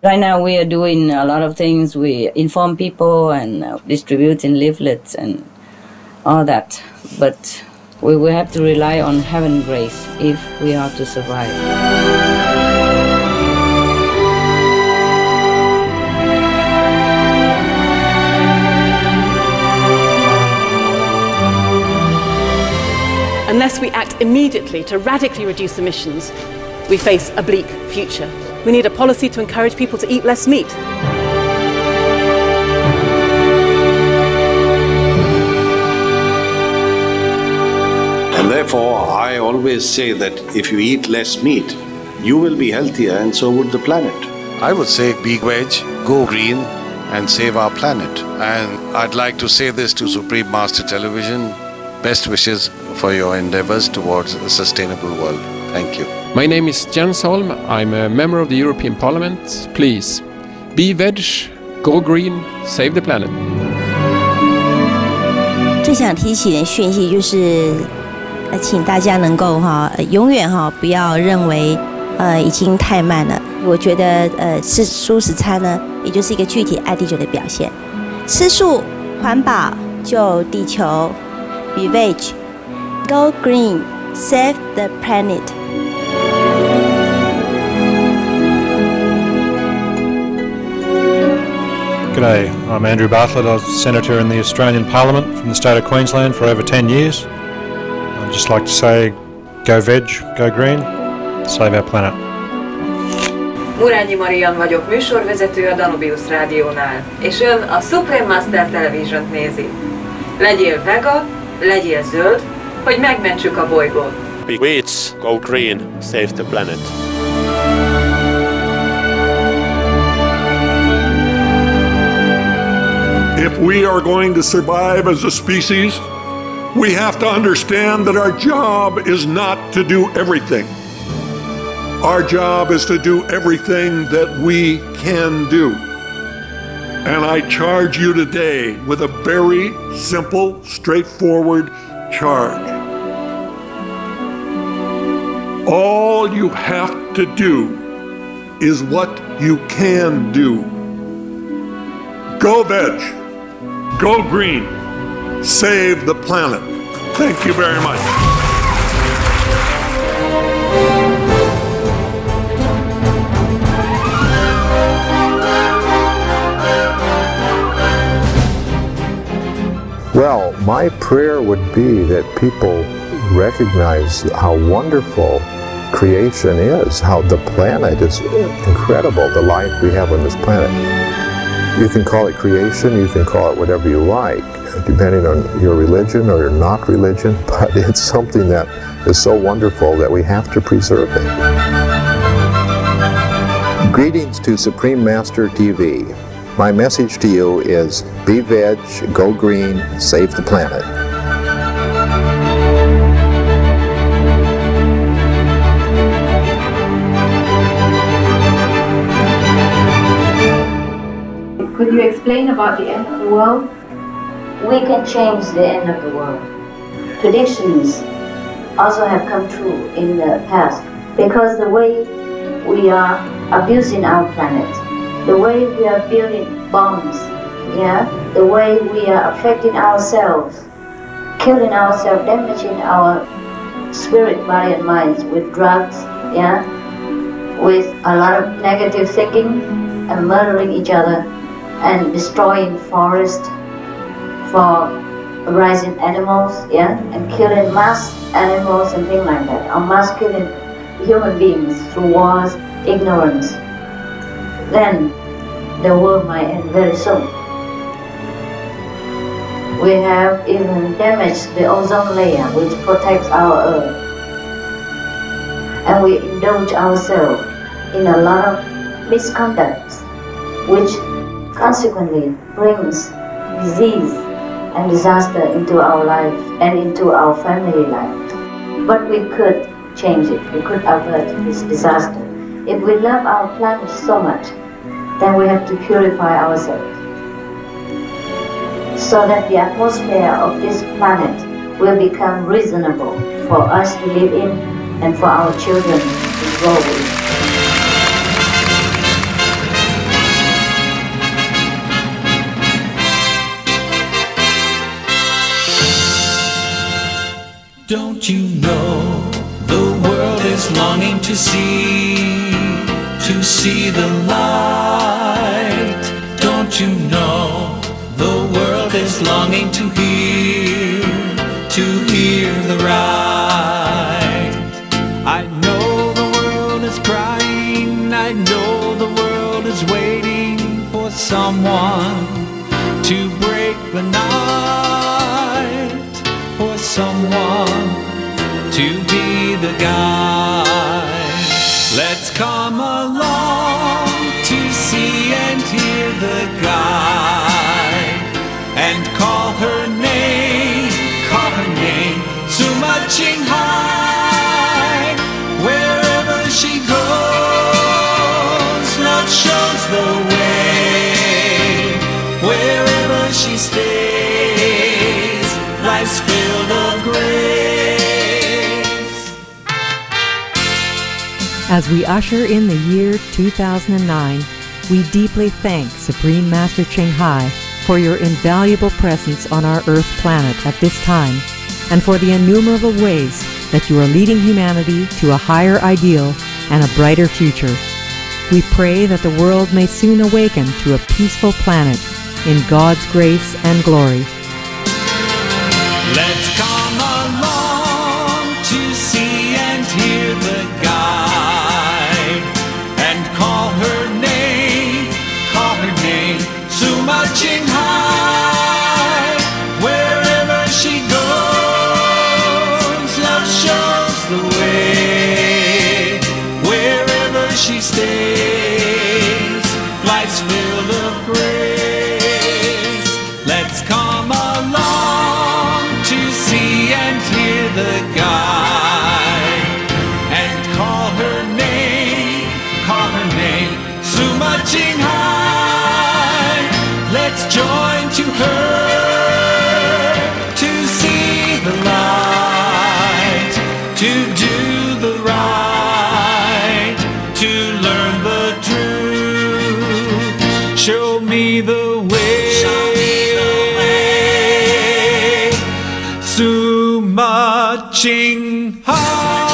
[SPEAKER 12] Right now we are doing a lot of things. We inform people and distributing leaflets and all that. But we will have to rely on heaven's grace if we are to survive.
[SPEAKER 25] Unless we act immediately to radically reduce emissions, we face a bleak future. We need a policy to encourage people to eat less meat.
[SPEAKER 26] And therefore, I always say that if you eat less meat, you will be healthier and so would the planet.
[SPEAKER 27] I would say be veg, go green, and save our planet. And I'd like to say this to Supreme Master Television. Best wishes for your endeavors towards a sustainable world. Thank you.
[SPEAKER 28] My name is Jens Holm. I'm a member of the European Parliament. Please, be veg, go green, save the planet.
[SPEAKER 29] 最想提起的讯息就是，请大家能够永远不要认为已经太慢了。我觉得吃素食餐呢，也就是一个具体爱地球的表现。吃素、环保、救地球。Be veg, go green, save the planet.
[SPEAKER 30] G'day, I'm Andrew Bartlett. I was Senator in the Australian Parliament from the state of Queensland for over 10 years. I'd just like to say, go veg, go green, save our planet.
[SPEAKER 31] Murányi Marian vagyok, műsorvezető a Danubius Rádiónál, és ön a Supreme Master Television-t nézi. Legyél vega, legyél zöld, hogy megmentsük a bolygót.
[SPEAKER 32] Be veg, go green, save the planet.
[SPEAKER 19] If we are going to survive as a species, we have to understand that our job is not to do everything. Our job is to do everything that we can do. And I charge you today with a very simple, straightforward charge. All you have to do is what you can do. Go veg, go green, save the planet. Thank you very much.
[SPEAKER 33] Well, my prayer would be that people recognize how wonderful creation is, how the planet is incredible, the life we have on this planet. You can call it creation, you can call it whatever you like, depending on your religion or your not religion, but it's something that is so wonderful that we have to preserve it. Greetings to Supreme Master TV. My message to you is be veg, go green, save the planet.
[SPEAKER 1] bring about the end of the world?
[SPEAKER 12] We can change the end of the world. Predictions also have come true in the past, because the way we are abusing our planet, the way we are building bombs, the way we are affecting ourselves, killing ourselves, damaging our spirit, body and minds with drugs, with a lot of negative thinking and murdering each other and destroying forests for rising animals, and killing mass animals and things like that, or mass killing human beings through wars, ignorance. Then the world might end very soon. We have even damaged the ozone layer, which protects our earth. And we indulge ourselves in a lot of misconducts, which consequently brings disease and disaster into our life and into our family life. But we could change it. We could avert this disaster. If we love our planet so much, then we have to purify ourselves, so that the atmosphere of this planet will become reasonable for us to live in and for our children to grow with.
[SPEAKER 2] Don't you know the world is longing to see the light? Don't you know the world is longing to hear the right? I know the world is crying, I know the world is waiting for someone to break the night, for someone to be the guide. Let's come along to see and hear the guide, and call her name, Suma Qinghai. Wherever she goes, love shows the way. Wherever she stays, life's filled of grace.
[SPEAKER 4] As we usher in the year 2009, we deeply thank Supreme Master Ching Hai for your invaluable presence on our Earth planet at this time, and for the innumerable ways that you are leading humanity to a higher ideal and a brighter future. We pray that the world may soon awaken to a peaceful planet in God's grace and glory.
[SPEAKER 2] Let's come along to see and hear the guide, and call her name, Suma Qinghai. Wherever she goes, love shows the way. Wherever she stays, life's filled of grace. Let's come along to see and hear the guide, and call her name, Suma Qinghai. Let's join to her to see the light, to do the right, to learn the truth. Show me the way, Suma Qinghai.